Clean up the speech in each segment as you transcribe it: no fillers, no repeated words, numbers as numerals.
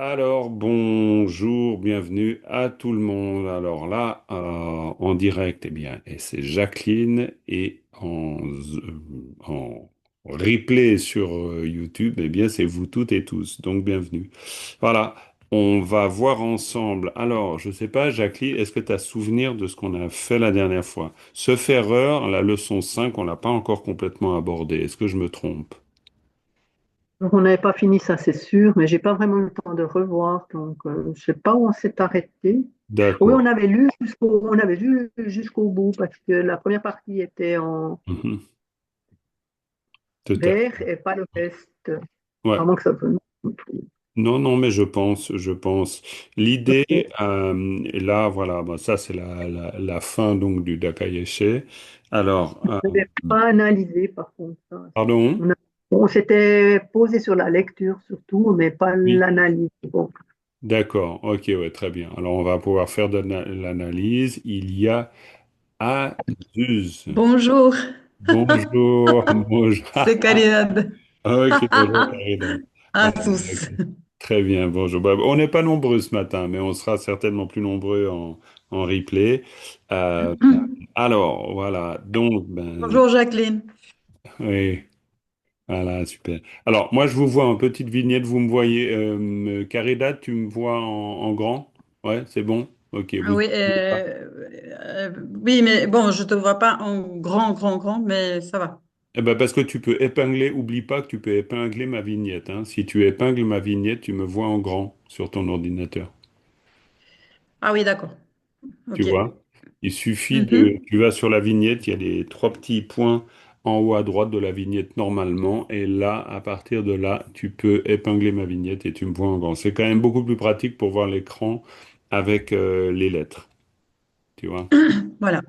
Alors, bonjour, bienvenue à tout le monde. Alors là, en direct, eh bien, et c'est Jacqueline et en replay sur YouTube, eh bien, c'est vous toutes et tous. Donc, bienvenue. Voilà, on va voir ensemble. Alors, je sais pas, Jacqueline, est-ce que tu as souvenir de ce qu'on a fait la dernière fois? Ce erreur, la leçon 5, on l'a pas encore complètement abordée. Est-ce que je me trompe? Donc, on n'avait pas fini ça, c'est sûr, mais j'ai pas vraiment eu le temps de revoir, donc je sais pas où on s'est arrêté. Oui, D'accord. on avait lu jusqu'au bout parce que la première partie était en Mhm. Tout à vert et pas le reste. Ouais. À moins que ça soit. Non, non, mais je pense. L'idée, Ok. là, voilà, bon, ça c'est la fin donc du Dakayeshi. Alors, On n'avait pas analysé par contre ça. pardon? On, a- on s'était posé sur la lecture surtout, mais pas Oui. l'analyse. Bon. D'accord, ok, ouais, très bien. Alors, on va pouvoir faire de l'analyse. Il y a Azus. Bonjour, Bonjour, bonjour. c'est Caridad. Ok, bonjour, Karina. À Voilà, tous. ok. Très bien, bonjour. Bah, on n'est pas nombreux ce matin, mais on sera certainement plus nombreux en replay. Euh, alors, voilà. Donc, ben, Bonjour Jacqueline. oui, voilà, super. Alors, moi, je vous vois en petite vignette. Vous me voyez, Caridad, tu me vois en grand? Ouais, c'est bon? Ok, Ah vous. oui, oui, mais bon, je te vois pas en grand, grand, grand, mais ça va. Eh ben, parce que tu peux épingler, oublie pas que tu peux épingler ma vignette, hein. Si tu épingles ma vignette, tu me vois en grand sur ton ordinateur. Ah oui, d'accord. Tu Ok. vois? Il suffit Mhm. tu vas sur la vignette, il y a les trois petits points en haut à droite de la vignette normalement, et là, à partir de là, tu peux épingler ma vignette et tu me vois en grand. C'est quand même beaucoup plus pratique pour voir l'écran avec les lettres, tu vois? Voilà.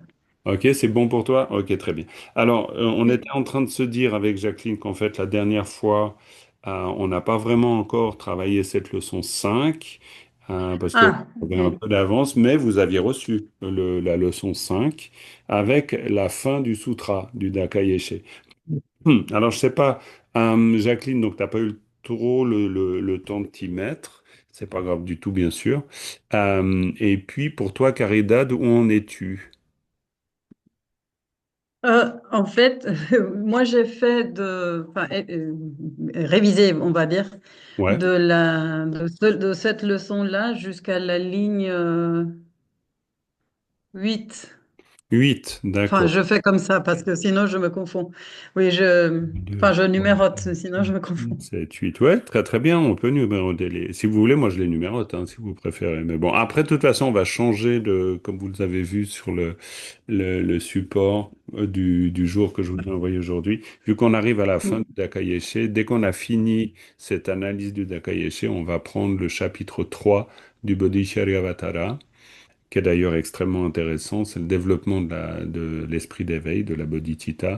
Ok, c'est bon pour toi? Ok, très bien. Alors, on était en train de se dire avec Jacqueline qu'en fait, la dernière fois, on n'a pas vraiment encore travaillé cette leçon 5 parce que Ah, vous avez un ok. peu d'avance, mais vous aviez reçu la leçon 5 avec la fin du sutra du Dakayeshi. Alors, je sais pas, Jacqueline, donc tu n'as pas eu trop le temps de t'y mettre. C'est pas grave du tout, bien sûr. Et puis, pour toi, Caridad, où en es-tu? En fait, moi j'ai fait enfin, réviser, on va dire, Ouais. de cette leçon-là jusqu'à la ligne 8. 8, Enfin, d'accord. je fais comme ça parce que sinon je me confonds. Oui, Deux, enfin, je trois, numérote, quatre, sinon je cinq, me six, confonds. 7, 8. Ouais, très très bien, on peut numéroter les. Si vous voulez, moi je les numérote, hein, si vous préférez. Mais bon, après, de toute façon, on va changer comme vous le avez vu sur le support du jour que je vous ai envoyé aujourd'hui. Vu qu'on arrive à la fin du Dakayeshi, dès qu'on a fini cette analyse du Dakayeshi, on va prendre le chapitre 3 du Bodhicharyavatara, qui est d'ailleurs extrêmement intéressant, c'est le développement de l'esprit d'éveil, de la bodhicitta.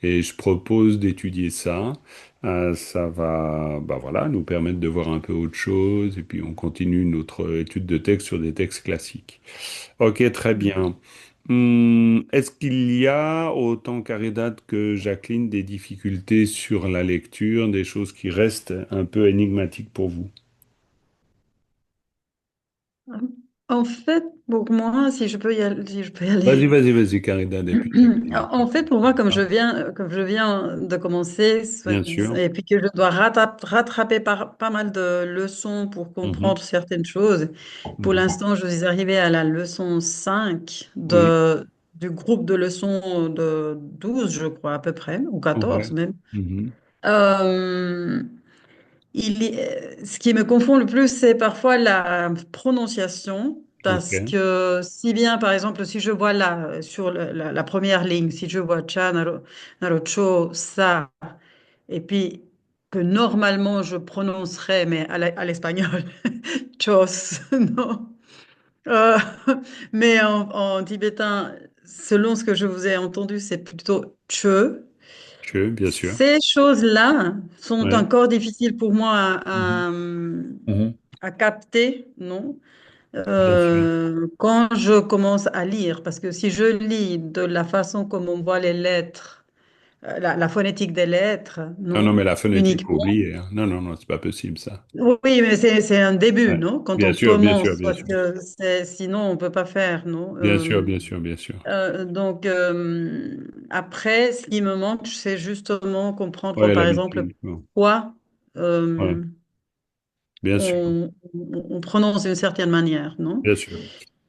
Et je propose d'étudier ça. Ça va, bah voilà, nous permettre de voir un peu autre chose. Et puis on continue notre étude de texte sur des textes classiques. Ok, très bien. Est-ce qu'il y a, autant Caridad que Jacqueline, des difficultés sur la lecture, des choses qui restent un peu énigmatiques pour vous? En fait, pour moi, si je peux y aller. Vas-y, vas-y, vas-y, Caridad, et puis Jacqueline après. En fait, pour moi, comme je viens de commencer, Bien sûr. et puis que je dois rattraper pas mal de leçons pour Mhm. comprendre certaines choses, pour Mhm. l'instant, je suis arrivée à la leçon 5 Oui, du groupe de leçons de 12, je crois, à peu près, ou 14 ouais. même. Mhm. Euh, Ce qui me confond le plus, c'est parfois la prononciation, parce Ok. que si bien, par exemple, si je vois là, sur la première ligne, si je vois cha, narocho, sa, et puis que normalement je prononcerais, mais à l'espagnol, chos, non. Euh, mais en tibétain, selon ce que je vous ai entendu, c'est plutôt che. Bien sûr. Ces choses-là sont Ouais. encore difficiles pour moi Mhm. Mhm. à capter, non? Bien sûr. Quand je commence à lire, parce que si je lis de la façon comme on voit les lettres la phonétique des lettres, Non, non, non? mais la phonétique, faut Uniquement. oublier, hein. Non, non, non, c'est pas possible, ça. Oui, mais c'est un début, Ouais. non? Quand Bien on sûr, bien sûr, commence, bien parce sûr. que sinon on peut pas faire, non? Bien sûr, bien sûr, bien sûr. Donc après, ce qui me manque, c'est justement comprendre, Ouais, par exemple, l'habitude. Bon. pourquoi Ouais, euh, bien sûr, on prononce d'une certaine manière, non? bien sûr.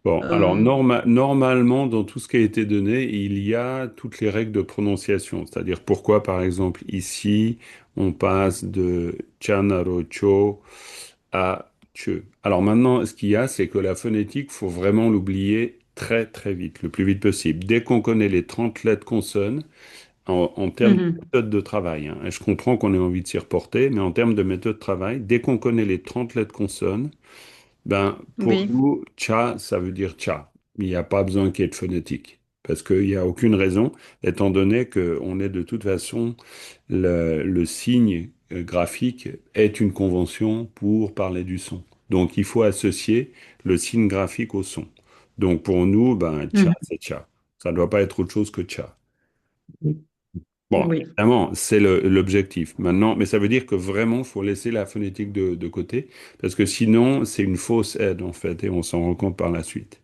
Bon, alors Euh, normalement, dans tout ce qui a été donné, il y a toutes les règles de prononciation. C'est-à-dire pourquoi, par exemple, ici, on passe de Chanaro-cho à che. Alors maintenant, ce qu'il y a, c'est que la phonétique, faut vraiment l'oublier très très vite, le plus vite possible. Dès qu'on connaît les 30 lettres consonnes, en termes de mhm. méthode de travail, hein, et je comprends qu'on ait envie de s'y reporter, mais en termes de méthode de travail, dès qu'on connaît les 30 lettres consonnes, ben, pour Oui. nous, cha, ça veut dire cha. Il n'y a pas besoin qu'il y ait de phonétique. Parce qu'il n'y a aucune raison, étant donné qu'on est de toute façon, le signe graphique est une convention pour parler du son. Donc il faut associer le signe graphique au son. Donc pour nous, ben, cha, Mhm. c'est cha. Ça ne doit pas être autre chose que cha. Bon, Oui. évidemment, c'est l'objectif. Maintenant, mais ça veut dire que vraiment, il faut laisser la phonétique de côté, parce que sinon, c'est une fausse aide, en fait, et on s'en rend compte par la suite.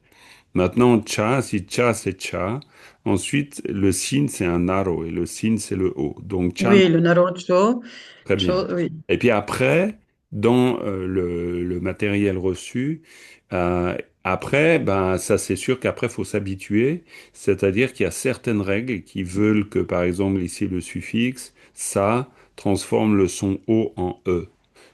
Maintenant, cha, si cha, c'est cha. Ensuite, le sin, c'est un naro, et le sin, c'est le o. Donc, cha, Oui, le naruto, très bien. oui. Et puis après, dans le matériel reçu, euh, après, ben, ça c'est sûr qu'après, faut s'habituer. C'est-à-dire qu'il y a certaines règles qui veulent que, par exemple, ici, le suffixe, ça transforme le son O en E.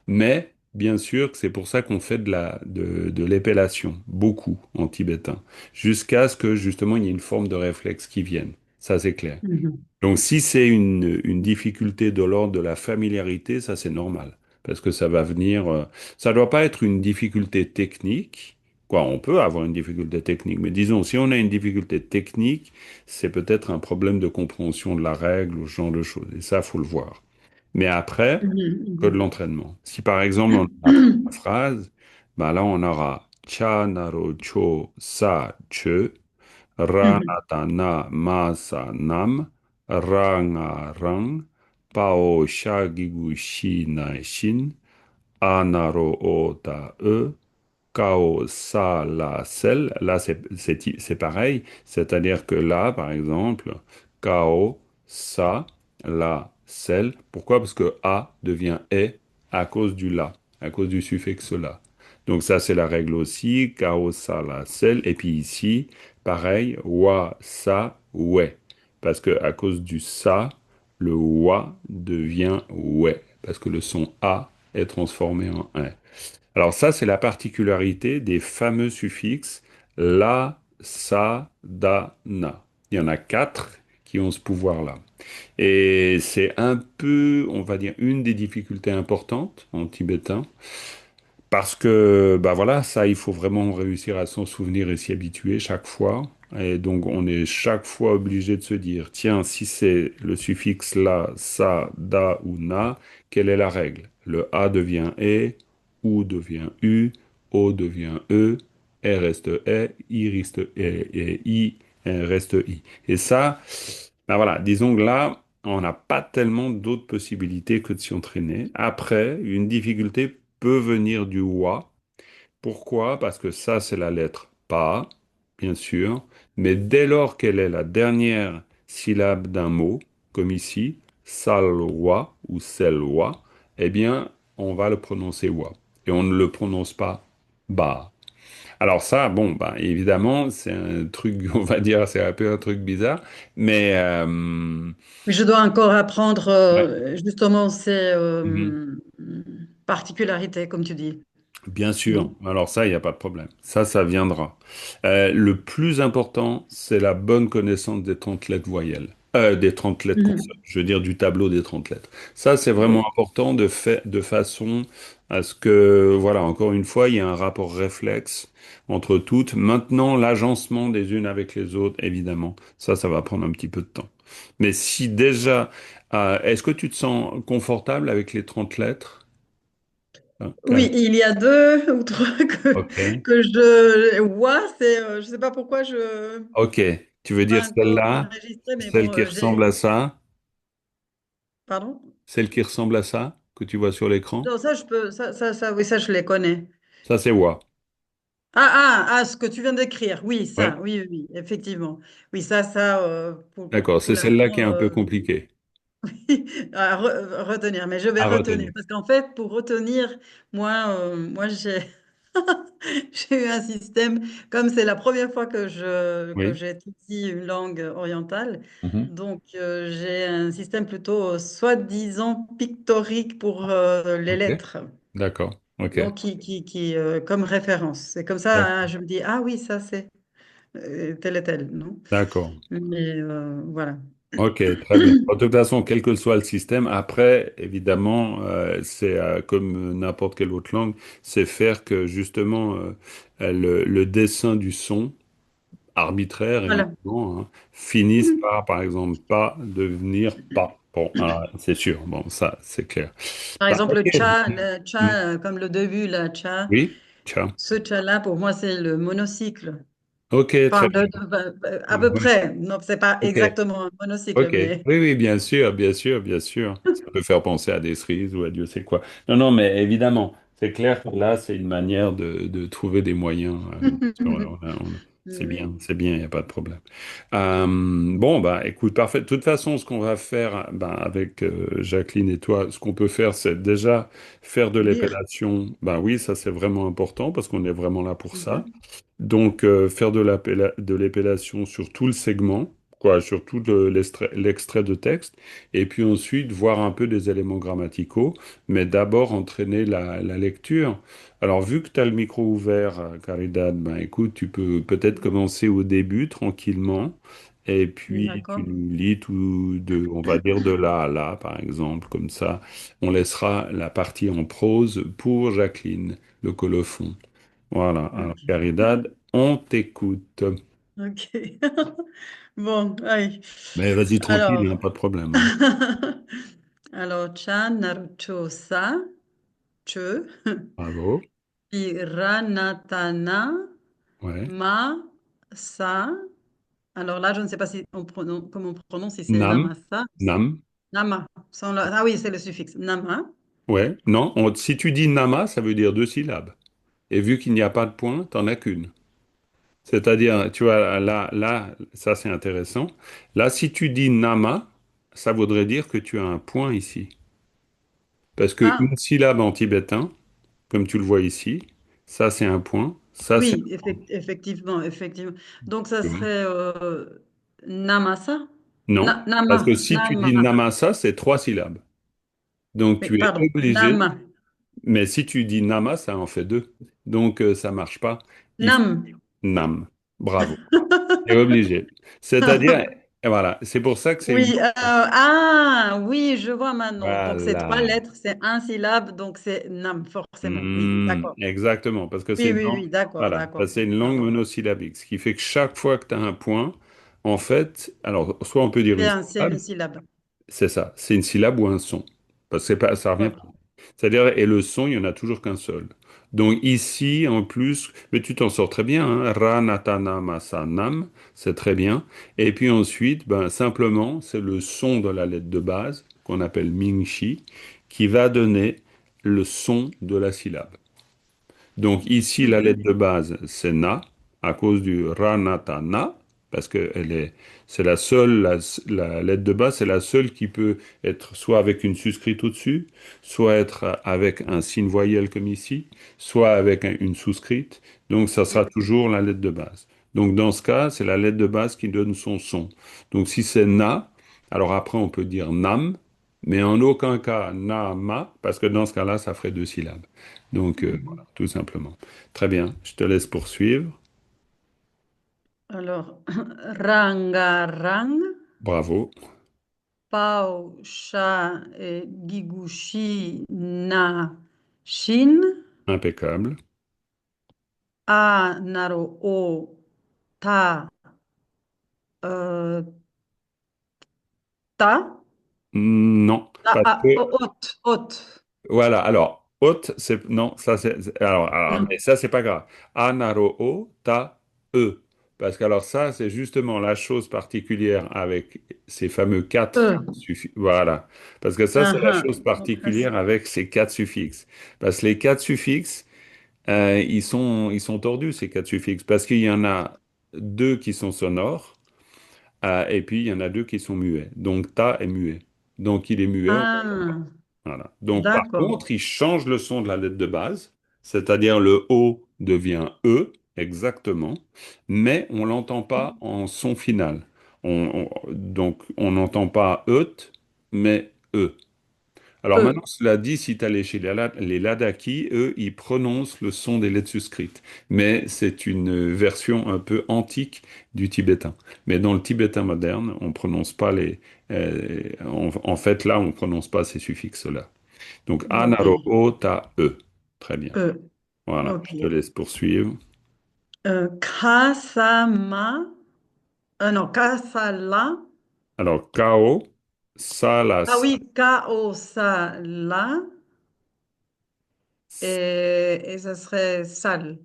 Mais, bien sûr, que c'est pour ça qu'on fait de l'épellation, beaucoup en tibétain, jusqu'à ce que, justement, il y ait une forme de réflexe qui vienne. Ça, c'est clair. Mhm. Donc, si c'est une difficulté de l'ordre de la familiarité, ça c'est normal, parce que ça va venir. Ça doit pas être une difficulté technique. Quoi, on peut avoir une difficulté technique, mais disons, si on a une difficulté technique, c'est peut-être un problème de compréhension de la règle ou ce genre de choses. Et ça, faut le voir. Mais après, que de Mhm. l'entraînement. Si par exemple on apprend la Mhm. phrase, ben là on aura cha naro cho sa che. Mhm. Ranatana Masa Nam Ranga Rang Pao Shagigu Shinai Shin Anaro Ota E Kao Sa La Sel. Là, c'est pareil. C'est-à-dire que là, par exemple, Kao Sa La Sel. Pourquoi? Parce que A devient E à cause du La, à cause du suffixe La. Donc ça, c'est la règle aussi. Kao Sa La Sel. Et puis ici, pareil, Wa Sa Ouais. Parce que à cause du Sa, le Wa devient Ouais. Parce que le son A est transformé en un. Alors ça, c'est la particularité des fameux suffixes la, sa, da, na. Il y en a quatre qui ont ce pouvoir-là. Et c'est un peu, on va dire, une des difficultés importantes en tibétain, parce que, bah voilà, ça, il faut vraiment réussir à s'en souvenir et s'y habituer chaque fois. Et donc, on est chaque fois obligé de se dire, tiens, si c'est le suffixe la, sa, da ou na, quelle est la règle? Le a devient e, ou devient u, o devient e, r reste e, i reste e, et i reste i. Et ça, bah voilà, disons que là, on n'a pas tellement d'autres possibilités que de s'y entraîner. Après, une difficulté peut venir du wa. Pourquoi? Parce que ça, c'est la lettre pa, bien sûr. Mais dès lors qu'elle est la dernière syllabe d'un mot, comme ici, salwa ou selwa, eh bien, on va le prononcer wa. Et on ne le prononce pas ba. Alors ça, bon, bah, évidemment, c'est un truc, on va dire, c'est un peu un truc bizarre, mais Je dois encore apprendre ouais. justement ces Mhm. particularités, comme tu dis, Bien sûr. non? Alors ça, il n'y a pas de problème. Ça viendra. Le plus important, c'est la bonne connaissance des 30 lettres voyelles. Des 30 lettres consonnes. Mhm. Je veux dire du tableau des 30 lettres. Ça, c'est vraiment Oui. important de façon à ce que, voilà, encore une fois, il y a un rapport réflexe entre toutes. Maintenant, l'agencement des unes avec les autres, évidemment, ça va prendre un petit peu de temps. Mais si déjà, est-ce que tu te sens confortable avec les 30 lettres? Oui, il y a deux ou trois Ok. que je vois, c'est, je sais pas pourquoi je Ok, tu veux dire pas encore celle-là, enregistré, mais celle bon, qui ressemble à ça? Pardon? Celle qui ressemble à ça, que tu vois sur l'écran, Non, ça, oui, ça, je les connais. ça c'est wa. Ce que tu viens d'écrire. Oui, Ouais, ça, oui, oui, oui, effectivement. Oui, d'accord, pour c'est celle-là qui est l'instant, un peu compliquée retenir. Mais je vais à retenir. retenir. Parce qu'en fait, pour retenir, moi j'ai j'ai eu un système, comme c'est la première fois que Oui. j'étudie une langue orientale, Mhm. donc j'ai un système plutôt soi-disant pictorique pour les Ok, lettres. d'accord, ok. Donc, comme référence. C'est comme ça, D'ac- hein, je me dis, ah oui, ça c'est tel et tel, non? D'accord. Mais voilà. Ok, très bien. De toute façon, quel que soit le système, après, évidemment, c'est comme n'importe quelle autre langue, c'est faire que justement le dessin du son arbitraire, Voilà. évidemment, hein, finisse par exemple, pas devenir pas. Bon, c'est sûr. Bon, ça, c'est clair. Par Bah, exemple, ok. le Mm. tcha, comme le début, là, tcha, Oui, ciao. ce tcha-là, pour moi, c'est le monocycle. Ok, très Enfin, bien. à peu Ouais. près. Non, c'est pas Ok. exactement un monocycle, Ok, mais oui, oui, bien sûr, bien sûr, bien sûr. Ça peut faire penser à des cerises ou à Dieu sait quoi. Non, non, mais évidemment, c'est clair que là, c'est une manière de trouver des moyens. oui, C'est bien, il n'y a pas de problème. Bon, bah, écoute, parfait. De toute façon, ce qu'on va faire, ben, avec Jacqueline et toi, ce qu'on peut faire, c'est déjà faire de lire. l'épellation. Ben oui, ça, c'est vraiment important parce qu'on est vraiment là pour ça. Mhm. Donc, faire de l'épellation sur tout le segment, quoi, sur tout l'extrait de texte, et puis ensuite voir un peu des éléments grammaticaux, mais d'abord entraîner la lecture. Alors, vu que tu as le micro ouvert, Caridad, ben écoute, tu peux peut-être commencer au début tranquillement, et puis tu D'accord. nous lis tout on va dire de là à là, par exemple, comme ça, on laissera la partie en prose pour Jacqueline, le colophon. Voilà, alors Ok. Caridad, on t'écoute. Ok. Bon, allez. Mais vas-y tranquille, il n'y a Alors, pas de problème, hein. alors, cha, naruto, sa, che, Bravo. piranatana, Ouais. ma, sa. Alors là, je ne sais pas comment on prononce, si c'est Nam, namasa. nam. Nama. Ah oui, c'est le suffixe. Nama. Ouais. Non, si tu dis nama, ça veut dire deux syllabes. Et vu qu'il n'y a pas de point, t'en as qu'une. C'est-à-dire, tu vois, là, ça c'est intéressant. Là, si tu dis nama, ça voudrait dire que tu as un point ici. Parce Ah, qu'une syllabe en tibétain, comme tu le vois ici, ça c'est un point, ça c'est oui, un point. effectivement, effectivement. Donc, ça Tu vois. serait namasa? Non, parce Nama, que si tu nama. dis namasa, c'est trois syllabes. Donc Oui, tu es pardon, obligé, nama. mais si tu dis nama, ça en fait deux. Donc ça marche pas. Il faut Nam. nam. Bravo. Tu es obligé. C'est-à-dire, et voilà, c'est pour ça que c'est une Oui, langue. oui, je vois maintenant. Donc, c'est trois Voilà. lettres, c'est un syllabe, donc c'est nam, forcément. Oui, d'accord. Exactement, parce que c'est Oui, une oui, langue, oui, d'accord, voilà, ça, d'accord. c'est une langue Pardon. monosyllabique, ce qui fait que chaque fois que tu as un point, en fait, alors soit on peut dire une C'est une syllabe, syllabe. c'est ça, c'est une syllabe ou un son. Parce que c'est pas, ça revient. Ok. C'est-à-dire, et le son, il n'y en a toujours qu'un seul. Donc ici, en plus, mais tu t'en sors très bien, hein, Ra, natana, masa, nam, c'est très bien. Et puis ensuite, ben, simplement, c'est le son de la lettre de base, qu'on appelle Mingshi, qui va donner le son de la syllabe. Donc ici, la lettre Mhm. de base, c'est na, à cause du ranatana, parce que c'est la seule, la lettre de base, c'est la seule qui peut être soit avec une suscrite au-dessus, soit être avec un signe voyelle comme ici, soit avec une souscrite. Donc ça sera Mhm. toujours la lettre de base. Donc dans ce cas, c'est la lettre de base qui donne son son. Donc si c'est na, alors après on peut dire nam, mais en aucun cas nama, parce que dans ce cas-là, ça ferait deux syllabes. Donc, voilà, Mhm. tout simplement. Très bien, je te laisse poursuivre. Alors, rangarang, Bravo, pao, sha, et gigushi, na, shin, impeccable. a, naro, o, ta, euh, ta, Non, parce que, ot. voilà, alors, haute, c'est, non, ça c'est, alors, Non. mais ça c'est pas grave. Anaro, ta, e. Parce que alors ça, c'est justement la chose particulière avec ces fameux quatre E. suffixes. Voilà. Parce que ça, c'est la chose Donc, ça, particulière avec ces quatre suffixes. Parce que les quatre suffixes, ils sont tordus, ces quatre suffixes. Parce qu'il y en a deux qui sont sonores, et puis il y en a deux qui sont muets. Donc ta est muet. Donc il est muet, on l'entend pas. ah, Voilà. Donc, par d'accord. contre, il change le son de la lettre de base, c'est-à-dire le O devient E, exactement, mais on l'entend pas en son final. Donc, on n'entend pas EUT, mais E. Alors E. maintenant, cela dit, si tu allais chez les Ladakhi, eux, ils prononcent le son des lettres suscrites. Mais c'est une version un peu antique du tibétain. Mais dans le tibétain moderne, on prononce pas en fait, là, on prononce pas ces suffixes-là. Donc, Ok. anaro, o, ta, e. Très bien. E. Voilà, Ok. je te laisse poursuivre. Kasama. Non, kasala. Alors, kao, sa, la, Ah sa. oui, kaosala. Et ça serait sale.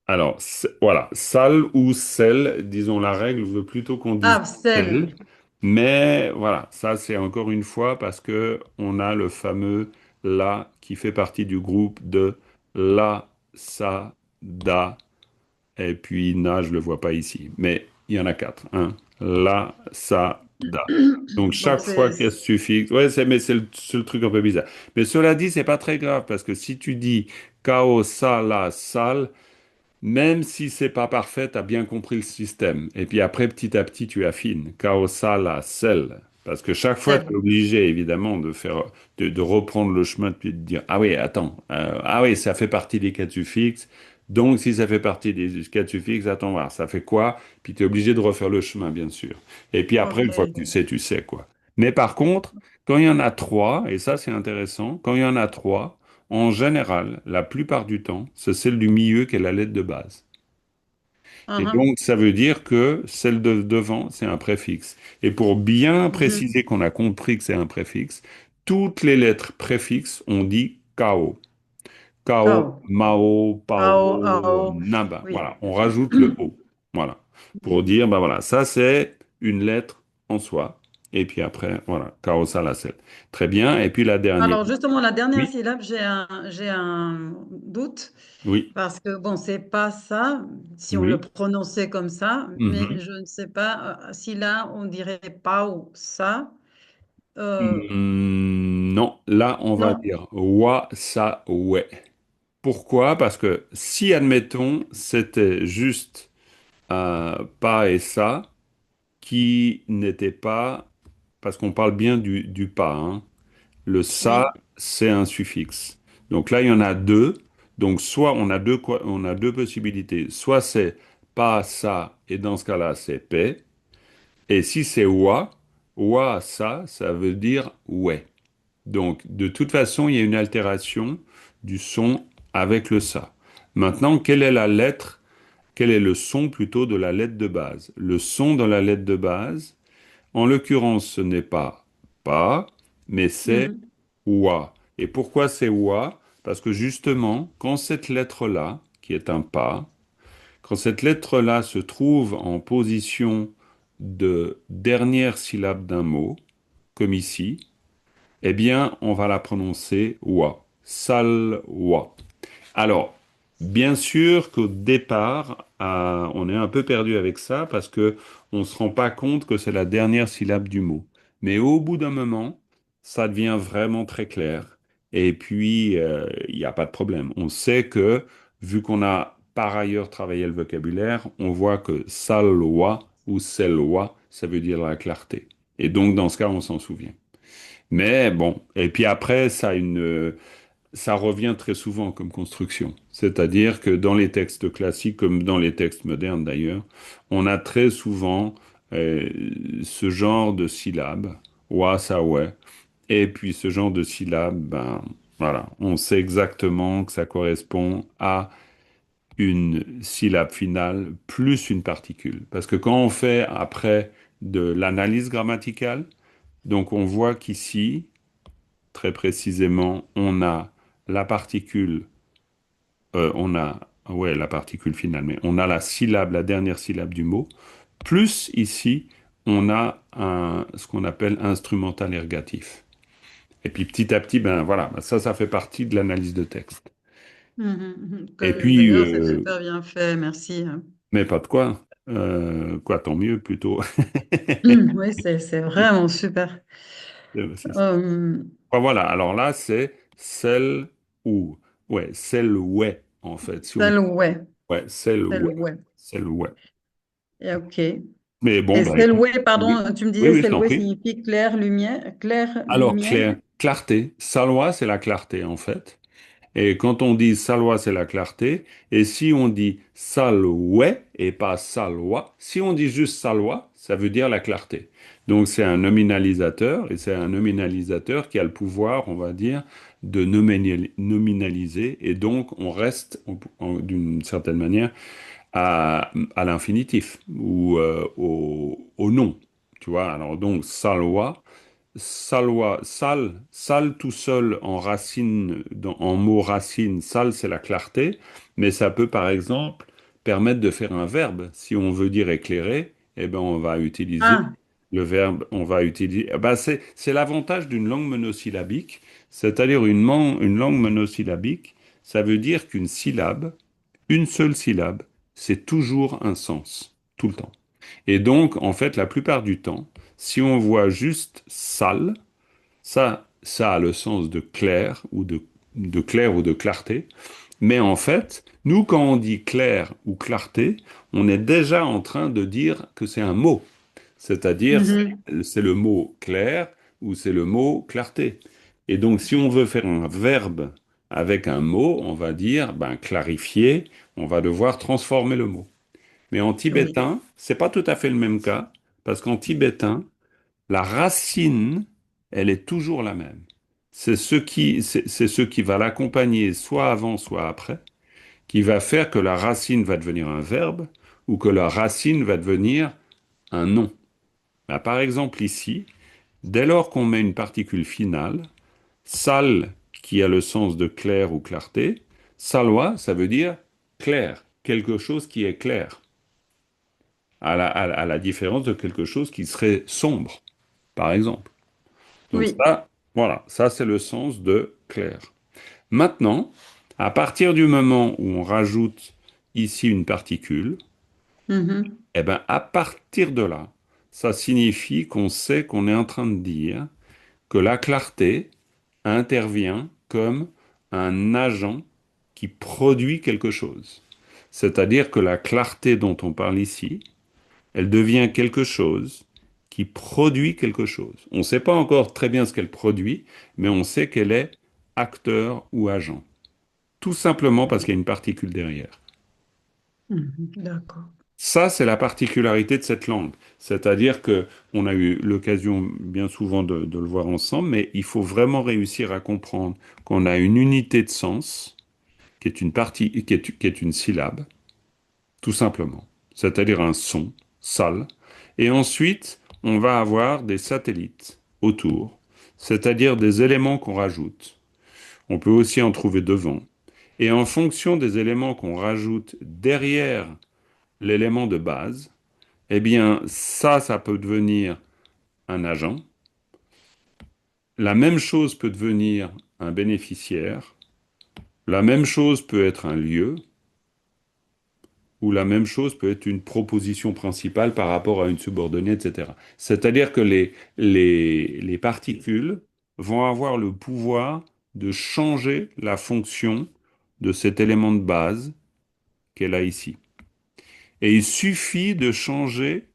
Alors, voilà, sal ou sel, disons, la règle veut plutôt qu'on dise Ah, sel, sel. mais voilà, ça c'est encore une fois parce que on a le fameux la qui fait partie du groupe de la, sa, da, et puis na, je le vois pas ici, mais il y en a quatre, hein. La, sa, da. Donc Donc, chaque c'est. fois qu'il y a ce suffixe, ouais, mais c'est le truc un peu bizarre. Mais cela dit, c'est pas très grave parce que si tu dis kao, sa, la, sal, même si c'est pas parfait, tu as bien compris le système. Et puis après, petit à petit, tu affines. Kaosala, sel. Parce que chaque fois, tu es Sel. obligé, évidemment, de reprendre le chemin, puis de dire, ah oui, attends, ah oui, ça fait partie des cas suffixes. Donc, si ça fait partie des cas suffixes, attends voir, ça fait quoi? Puis tu es obligé de refaire le chemin, bien sûr. Et puis après, une fois que Ok. tu sais, quoi. Mais par contre, quand il y en a trois, et ça, c'est intéressant, quand il y en a trois, en général, la plupart du temps, c'est celle du milieu qui est la lettre de base. Et Mhm. donc, ça veut dire que celle de devant, c'est un préfixe. Et pour bien Mhm. préciser qu'on a compris que c'est un préfixe, toutes les lettres préfixes, on dit KO. KO, Kao. Mao, Ao, Pao, ao. Naba. Oui. Voilà, on rajoute le O. Voilà. Pour dire, ben voilà, ça c'est une lettre en soi. Et puis après, voilà, KO, Salacel. Très bien. Et puis la dernière. Alors, justement, la dernière Oui, syllabe, j'ai un doute. oui, Parce que, bon, c'est pas ça, si on le oui. prononçait comme ça, mais Mhm. je ne sais pas si là, on dirait pas ou ça. Euh, Non, là, on va non. dire wa, sa, ouais. Pourquoi? Parce que si, admettons, c'était juste pas et ça, qui n'était pas, parce qu'on parle bien du pas, hein. Le ça, Oui. c'est un suffixe. Donc là, il y en a deux. Donc soit on a deux possibilités. Soit c'est pas ça, et dans ce cas-là, c'est paix. Et si c'est wa, ça veut dire ouais. Donc, de toute façon, il y a une altération du son avec le ça. Maintenant, quelle est la lettre, quel est le son plutôt de la lettre de base? Le son de la lettre de base, en l'occurrence, ce n'est pas, mais c'est Mhm. wa. Et pourquoi c'est wa? Parce que justement, quand cette lettre-là, qui est un pas, quand cette lettre-là se trouve en position de dernière syllabe d'un mot, comme ici, eh bien, on va la prononcer wa. Salwa. Alors, bien sûr qu'au départ, on est un peu perdu avec ça parce que on se rend pas compte que c'est la dernière syllabe du mot. Mais au bout d'un moment, ça devient vraiment très clair. Et puis, il n'y a pas de problème. On sait que, vu qu'on a par ailleurs travaillé le vocabulaire, on voit que salwa ou selwa, ça veut dire la clarté. Et donc, dans ce cas, on s'en souvient. Mais bon, et puis après, ça revient très souvent comme construction. C'est-à-dire que dans les textes classiques, comme dans les textes modernes d'ailleurs, on a très souvent euh, ce genre de syllabes, wa, sa, ouais. Et puis ce genre de syllabes, ben voilà, on sait exactement que ça correspond à une syllabe finale plus une particule. Parce que quand on fait après de l'analyse grammaticale, donc on voit qu'ici, très précisément, on a la particule, on a ouais, la particule finale, mais on a la syllabe, la dernière syllabe du mot, plus ici, on a ce qu'on appelle instrumental ergatif. Et puis petit à petit, ben voilà, ça fait partie de l'analyse de texte. Et puis, D'ailleurs, c'est super bien fait, merci, hein. mais pas de quoi. Quoi, tant mieux plutôt. Oui, c'est vraiment super. C'est ça. Euh, Enfin, voilà, alors là, c'est celle ou. Ouais, celle ouais, en fait. Si on... Selway, Ouais, celle ouais. Selway. Celle ouais. Et OK. Et Mais bon, bah écoute. Selway, Oui, pardon, tu me oui, disais oui, je t'en Selway prie. signifie clair, lumière, clair, Alors, lumière. clair, clarté. Salois, c'est la clarté, en fait. Et quand on dit salois, c'est la clarté. Et si on dit salouet et pas salois, si on dit juste salois, ça veut dire la clarté. Donc c'est un nominalisateur, et c'est un nominalisateur qui a le pouvoir, on va dire, de nominaliser. Et donc on reste, d'une certaine manière, à l'infinitif ou au nom. Tu vois, alors donc salois. Salois, sal, sal tout seul en racine, en mot racine, sal c'est la clarté, mais ça peut par exemple permettre de faire un verbe. Si on veut dire éclairer, eh ben on va utiliser Ah, le verbe, on va utiliser. Eh ben c'est l'avantage d'une langue monosyllabique, c'est-à-dire une langue monosyllabique, ça veut dire qu'une syllabe, une seule syllabe, c'est toujours un sens, tout le temps. Et donc, en fait, la plupart du temps, si on voit juste sale, ça a le sens de clair de clair ou de clarté. Mais en fait, nous, quand on dit clair ou clarté, on est déjà en train de dire que c'est un mot. C'est-à-dire, mhm. c'est le mot clair ou c'est le mot clarté. Et donc, si on veut faire un verbe avec un mot, on va dire, ben, clarifier, on va devoir transformer le mot. Mais en Oui. tibétain, c'est pas tout à fait le même cas, parce qu'en tibétain, la racine, elle est toujours la même. C'est ce qui va l'accompagner soit avant, soit après, qui va faire que la racine va devenir un verbe ou que la racine va devenir un nom. Bah, par exemple ici, dès lors qu'on met une particule finale, sal qui a le sens de clair ou clarté, salois, ça veut dire clair, quelque chose qui est clair, à la différence de quelque chose qui serait sombre, par exemple. Donc Oui. ça, voilà, ça c'est le sens de clair. Maintenant, à partir du moment où on rajoute ici une particule, Mhm. eh ben à partir de là, ça signifie qu'on sait qu'on est en train de dire que la clarté intervient comme un agent qui produit quelque chose. C'est-à-dire que la clarté dont on parle ici, elle devient quelque chose qui produit quelque chose. On ne sait pas encore très bien ce qu'elle produit, mais on sait qu'elle est acteur ou agent. Tout simplement parce qu'il y a une particule derrière. Mhm. D'accord. Ça, c'est la particularité de cette langue. C'est-à-dire que on a eu l'occasion bien souvent de le voir ensemble, mais il faut vraiment réussir à comprendre qu'on a une unité de sens qui est une partie, qui est une syllabe, tout simplement. C'est-à-dire un son, sal. Et ensuite, on va avoir des satellites autour, c'est-à-dire des éléments qu'on rajoute. On peut aussi en trouver devant. Et en fonction des éléments qu'on rajoute derrière l'élément de base, eh bien, ça peut devenir un agent. La même chose peut devenir un bénéficiaire. La même chose peut être un lieu. Ou la même chose peut être une proposition principale par rapport à une subordonnée, etc. C'est-à-dire que les particules vont avoir le pouvoir de changer la fonction de cet élément de base qu'elle a ici. Et il suffit de changer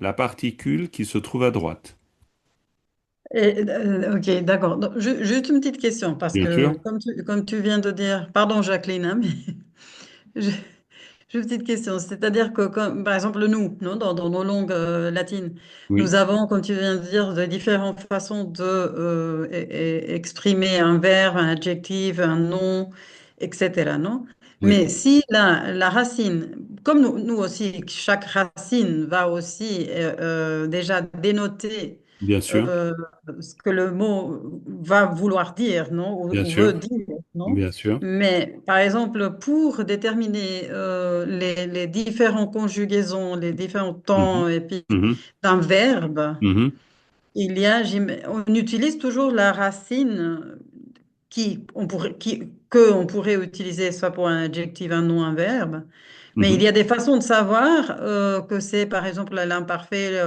la particule qui se trouve à droite. Ok, d'accord. Donc, juste une petite question, parce Bien sûr. que comme tu viens de dire, pardon Jacqueline, hein, mais je- j'ai une petite question. C'est-à-dire que, par exemple, nous, non, dans nos langues latines, nous Oui, avons, comme tu viens de dire, de différentes façons de exprimer un verbe, un adjectif, un nom, etc. Non? oui. Mais si la racine, comme nous aussi, chaque racine va aussi déjà dénoter bien sûr, euh, ce que le mot va vouloir dire, non? bien Ou veut sûr, dire, non? bien sûr. Mais par exemple, pour déterminer les différentes conjugaisons, les différents Mhm, temps et puis mhm, d'un verbe, mhm, on utilise toujours la racine que on pourrait utiliser soit pour un adjectif, un nom, un verbe. Mais il mhm. y a des façons de savoir que c'est, par exemple, l'imparfait,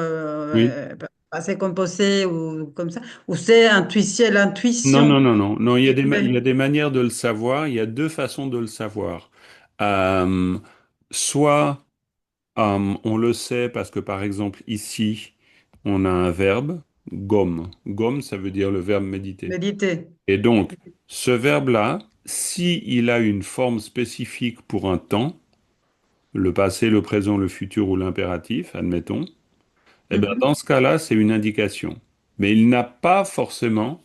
Oui. passé composé ou comme ça, ou c'est intuition, Non, non, l'intuition. non, non, non, qui il y a fait- des manières de le savoir, il y a deux façons de le savoir. Euh, soit on le sait parce que, par exemple, ici, on a un verbe, gomme. Gomme, ça veut dire le verbe méditer. Méditer. Et donc, ce verbe-là, si il a une forme spécifique pour un temps, le passé, le présent, le futur ou l'impératif, admettons, eh bien, Mhm. dans ce cas-là, c'est une indication. Mais il n'a pas forcément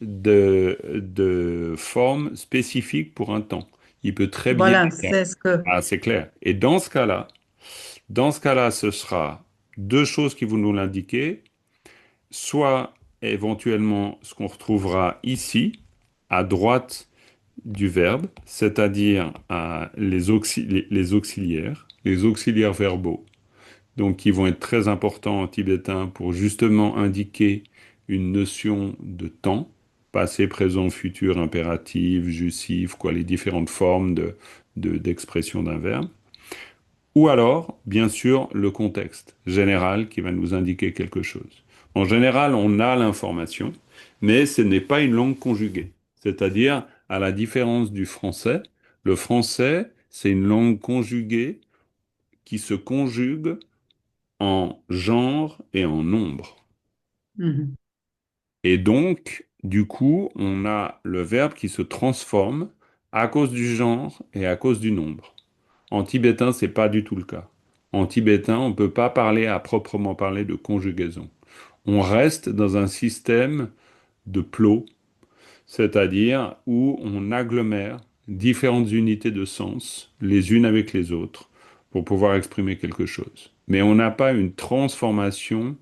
de forme spécifique pour un temps. Il peut très bien Voilà, être. c'est ce que. Ah, c'est clair. Et dans ce cas-là, ce sera deux choses qui vont nous l'indiquer. Soit éventuellement ce qu'on retrouvera ici, à droite du verbe, c'est-à-dire les auxiliaires verbaux, donc qui vont être très importants en tibétain pour justement indiquer une notion de temps, passé, présent, futur, impératif, justif, quoi, les différentes formes d'expression d'un verbe. Ou alors, bien sûr, le contexte général qui va nous indiquer quelque chose. En général, on a l'information, mais ce n'est pas une langue conjuguée. C'est-à-dire, à la différence du français, le français, c'est une langue conjuguée qui se conjugue en genre et en nombre. Mhm. Et donc, du coup, on a le verbe qui se transforme à cause du genre et à cause du nombre. En tibétain, c'est pas du tout le cas. En tibétain, on ne peut pas parler à proprement parler de conjugaison. On reste dans un système de plots, c'est-à-dire où on agglomère différentes unités de sens les unes avec les autres pour pouvoir exprimer quelque chose. Mais on n'a pas une transformation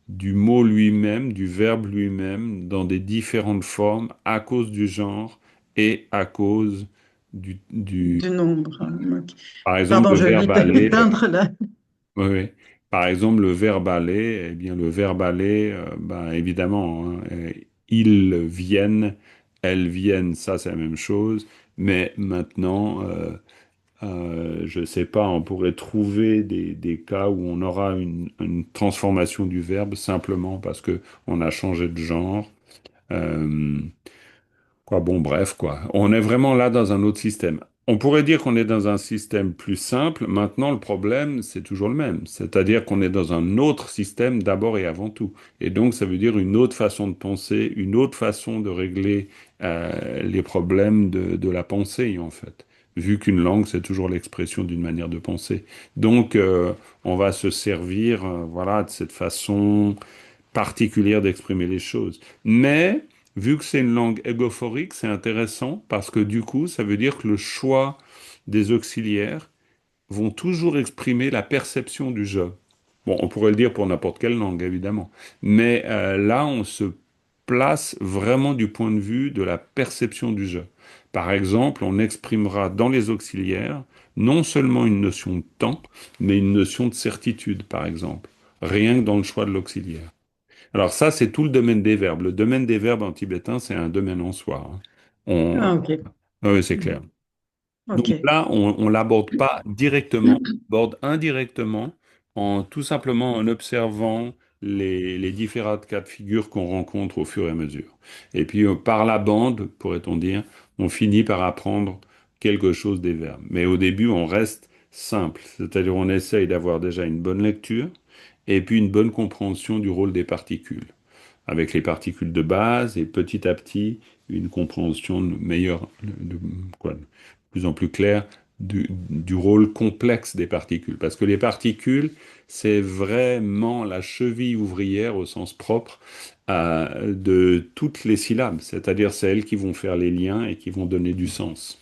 du mot lui-même, du verbe lui-même, dans des différentes formes à cause du genre et à cause du Du nombre. Ok. par exemple, Pardon, le je vais verbe vite aller. éteindre là. Oui, oui. Par exemple, le verbe aller, eh bien, le verbe aller, ben, évidemment, hein, ils viennent, elles viennent, ça c'est la même chose. Mais maintenant, je ne sais pas, on pourrait trouver des cas où on aura une transformation du verbe simplement parce que on a changé de genre. Euh, Quoi, bon, bref, quoi. On est vraiment là dans un autre système. On pourrait dire qu'on est dans un système plus simple. Maintenant, le problème, c'est toujours le même. C'est-à-dire qu'on est dans un autre système d'abord et avant tout. Et donc, ça veut dire une autre façon de penser, une autre façon de régler les problèmes de la pensée, en fait. Vu qu'une langue, c'est toujours l'expression d'une manière de penser. Donc, on va se servir, voilà, de cette façon particulière d'exprimer les choses. Mais, vu que c'est une langue égophorique, c'est intéressant parce que du coup, ça veut dire que le choix des auxiliaires vont toujours exprimer la perception du je. Bon, on pourrait le dire pour n'importe quelle langue, évidemment. Mais là, on se place vraiment du point de vue de la perception du je. Par exemple, on exprimera dans les auxiliaires non seulement une notion de temps, mais une notion de certitude, par exemple, rien que dans le choix de l'auxiliaire. Alors ça, c'est tout le domaine des verbes. Le domaine des verbes en tibétain, c'est un domaine en soi, hein. On... Ah, ok. ah oui, c'est clair. Donc Ok. là, on l'aborde pas directement, on l'aborde indirectement, en tout simplement en observant les différents cas de figure qu'on rencontre au fur et à mesure. Et puis par la bande, pourrait-on dire, on finit par apprendre quelque chose des verbes. Mais au début, on reste simple, c'est-à-dire on essaye d'avoir déjà une bonne lecture et puis une bonne compréhension du rôle des particules avec les particules de base et petit à petit une compréhension meilleure, quoi, de plus en plus claire du rôle complexe des particules. Parce que les particules, c'est vraiment la cheville ouvrière au sens propre de toutes les syllabes, c'est-à-dire celles qui vont faire les liens et qui vont donner du sens.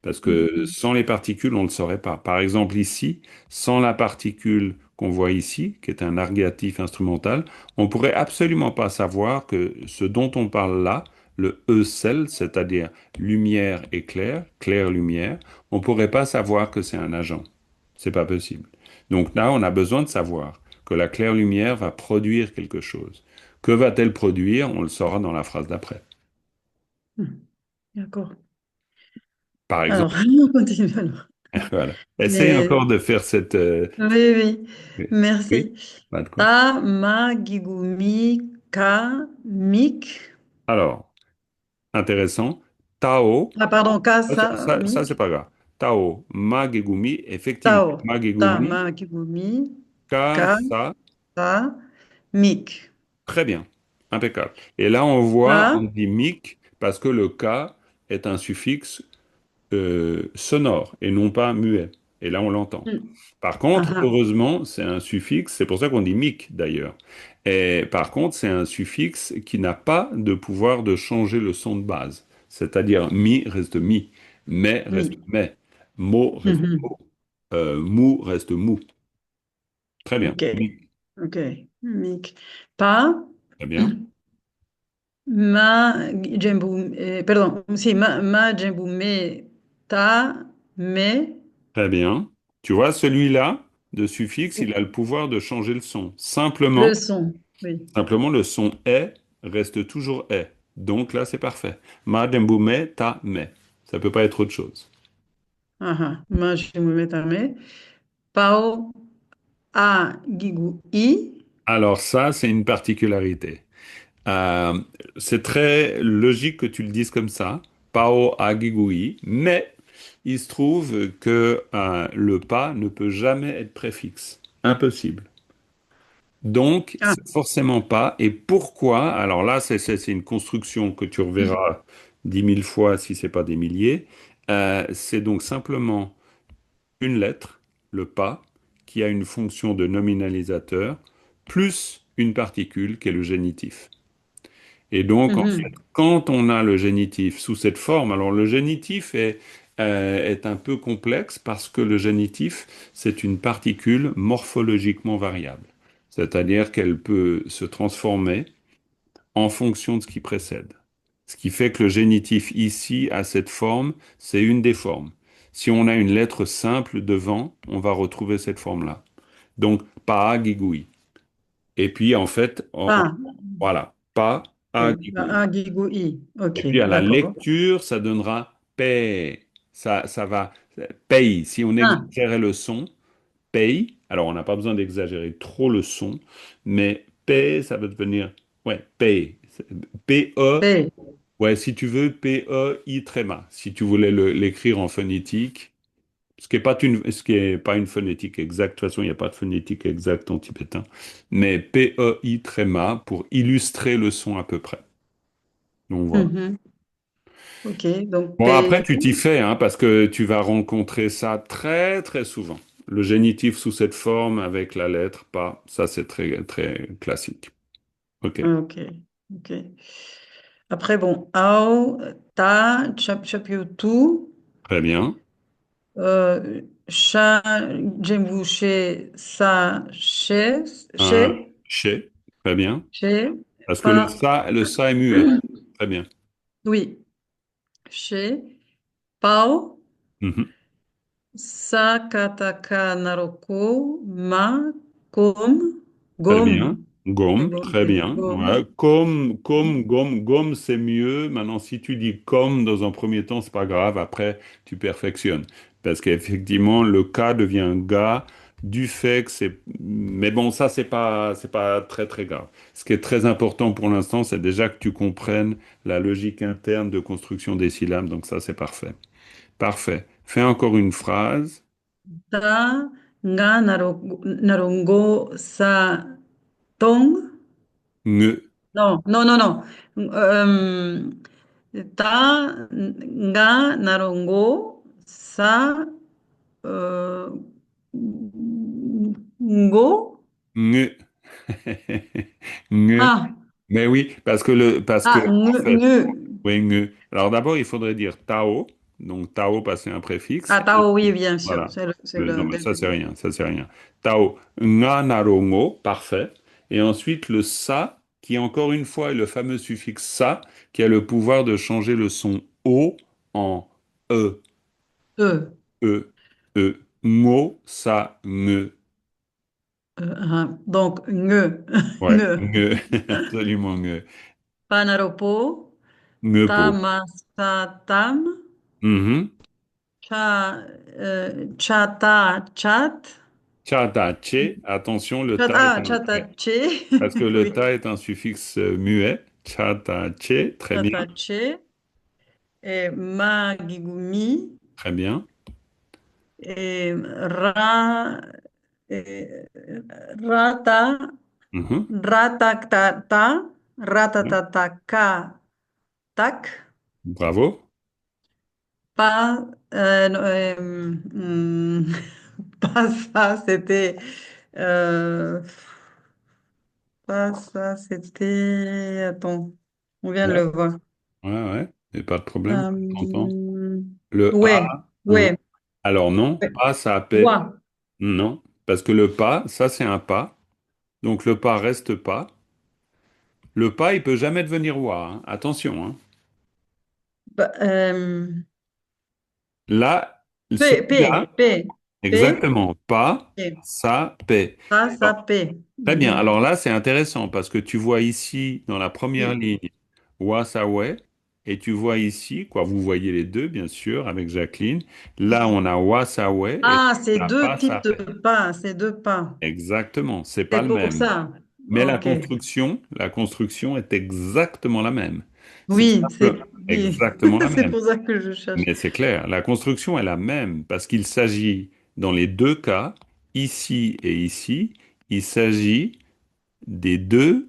Parce que sans les particules, on ne le saurait pas. Par exemple, ici, sans la particule qu'on voit ici, qui est un argatif instrumental, on pourrait absolument pas savoir que ce dont on parle là, le E-cell, c'est-à-dire lumière éclair, clair-lumière, on pourrait pas savoir que c'est un agent. C'est pas possible. Donc là, on a besoin de savoir que la claire-lumière va produire quelque chose. Que va-t-elle produire? On le saura dans la phrase d'après. Hmm, d'accord. Par exemple, Alors, on continue alors. voilà. Essaye Mais, encore de faire cette... oui, oui, oui, merci. pas de quoi. Ta, ma, gigumi, ka, mik. Alors, intéressant. Tao, Ah, pardon, ka, ça, sa, c'est mik. pas grave. Tao, Magegumi, effectivement, Tao, ta, Magegumi, ma, gigumi, Ka, ka, Sa, sa, mik. très bien, impeccable. Et là, on voit, on Ka, dit mic parce que le Ka est un suffixe sonore et non pas muet. Et là, on l'entend. hmm, Par ah, contre, ah, heureusement, c'est un suffixe, c'est pour ça qu'on dit mic d'ailleurs. Et par contre, c'est un suffixe qui n'a pas de pouvoir de changer le son de base. C'est-à-dire mi reste mi, mais reste mi. mais, mot reste Mhm. mot, mou reste mou. Très bien. Ok, Mi, ok. Mik. Pa, très bien. ma, jembu, pardon, si, ma, jembu, me, ta, me, Très bien. Tu vois, celui-là, de suffixe, il a le pouvoir de changer le son. le Simplement, son. Oui. simplement, le son est reste toujours est. Donc là, c'est parfait. Ma demboume, ta mais. Ça peut pas être autre chose. Ah, ah. Ma, jembu, me, ta, me. Pao, a, gigu, i. Alors ça, c'est une particularité. Euh, c'est très logique que tu le dises comme ça, pao agigui, mais il se trouve que le pa ne peut jamais être préfixe. Impossible. Donc, Ah, c'est forcément pas. Et pourquoi? Alors là, c'est une construction que tu reverras 10 000 fois si c'est pas des milliers. C'est donc simplement une lettre, le pas, qui a une fonction de nominalisateur, plus une particule qui est le génitif. Et donc, en fait, mhm, quand on a le génitif sous cette forme, alors le génitif est un peu complexe parce que le génitif, c'est une particule morphologiquement variable. C'est-à-dire qu'elle peut se transformer en fonction de ce qui précède. Ce qui fait que le génitif ici a cette forme, c'est une des formes. Si on a une lettre simple devant, on va retrouver cette forme-là. Donc, pa, gigui. Et puis, en fait, pa, voilà, pa, ok. a, gigui. A, gigu, i. Ok, Et puis à la d'accord. lecture, ça donnera paix. Ça va, paye. Si on Ah, exagérait le son, paye. Alors on n'a pas besoin d'exagérer trop le son, mais paix, ça va devenir, ouais, paye. P-E, p. ouais, si tu veux, P-E-I tréma. Si tu voulais l'écrire en phonétique, ce qui est pas une phonétique exacte. De toute façon, il n'y a pas de phonétique exacte en tibétain, mais P-E-I tréma pour illustrer le son à peu près. Donc voilà. Mhm. Ok, donc Bon, après, p. tu t'y fais, hein, parce que tu vas rencontrer ça très, très souvent. Le génitif sous cette forme avec la lettre pas, ça c'est très, très classique. OK, Ok, ok. Après, bon, ao, ta, chapiutu, très bien. cha, jembouché, sa, Un che, chez, très bien. che, Parce que pa, le ça est muet. Très bien. oui, che, pao, Mhm. sa, kataka, naroko, ma, kom, Très gom, bien. Gomme, très bien. gom, Ouais. Gomme, gomme, c'est mieux. Maintenant, si tu dis comme dans un premier temps, c'est pas grave. Après, tu perfectionnes. Parce qu'effectivement, le cas devient ga du fait que c'est. Mais bon, ça, c'est pas très, très grave. Ce qui est très important pour l'instant, c'est déjà que tu comprennes la logique interne de construction des syllabes. Donc, ça, c'est parfait. Parfait. Fais encore une phrase. ta, nga, narongo, sa, tong. Nge, Non, non, non, non. Ta, nga, narongo, sa, euh, ngo. nge. Nge. Ah, Mais oui, parce que ah, en fait, nge. oui, nge. Alors d'abord, il faudrait dire Tao. Donc, Tao passé un préfixe. Ah, Tao, oui, bien sûr. Voilà. C'est le Non, mais ça, c'est début. rien. Ça, c'est rien. Tao, nga narongo, parfait. Et ensuite, le sa, qui encore une fois est le fameux suffixe sa, qui a le pouvoir de changer le son O en E, E. E, E. Ngo, sa, nge. Donc, nge. Ouais, Nge. nge. Absolument nge. Panaropo. Nge po. Tamasatam. Mhm. Chata. Chat. Cha, ta, che. Attention, le ta est Chata. un... Chata. ouais. Che. Parce que le Oui. ta est un suffixe muet. Cha, ta, che. Très bien. Chata. Che. Et Magigumi. Très bien. Et Ra. et Rata. Mhm. Ratatata. Ratatataka. Tac. Bravo. Pas, non, pas ça, c'était euh, pas ça, c'était attends, on vient de Ouais, le voir. ouais, ouais. Et pas de problème. T'entends. Euh, Le ouais, A, hein. ouais, Alors non, ouais. pas, ça paix. Wa. Non. Parce que le pas, ça c'est un pas. Donc le pas reste pas. Le pas, il peut jamais devenir wa, hein. Attention, hein. Bah, Là, P, celui-là, P, P, P, exactement. Pas, P. ça, paix. Ça, ça, Alors, P. très bien. Mhm. Alors là, c'est intéressant parce que tu vois ici, dans la première Oui. ligne, wa, ça, ouais. Et tu vois ici, quoi, vous voyez les deux, bien sûr, avec Jacqueline. Là, on a wa, ça, ouais. Et Ah, c'est on n'a deux pas, ça, types de paix. pas, c'est deux pas. Exactement. C'est pas C'est le pour même. ça. Mais Ok. la construction est exactement la même. C'est Oui, simple, oui. exactement la C'est même. pour ça que je cherche. Mais c'est clair, la construction est la même parce qu'il s'agit, dans les deux cas, ici et ici, il s'agit des deux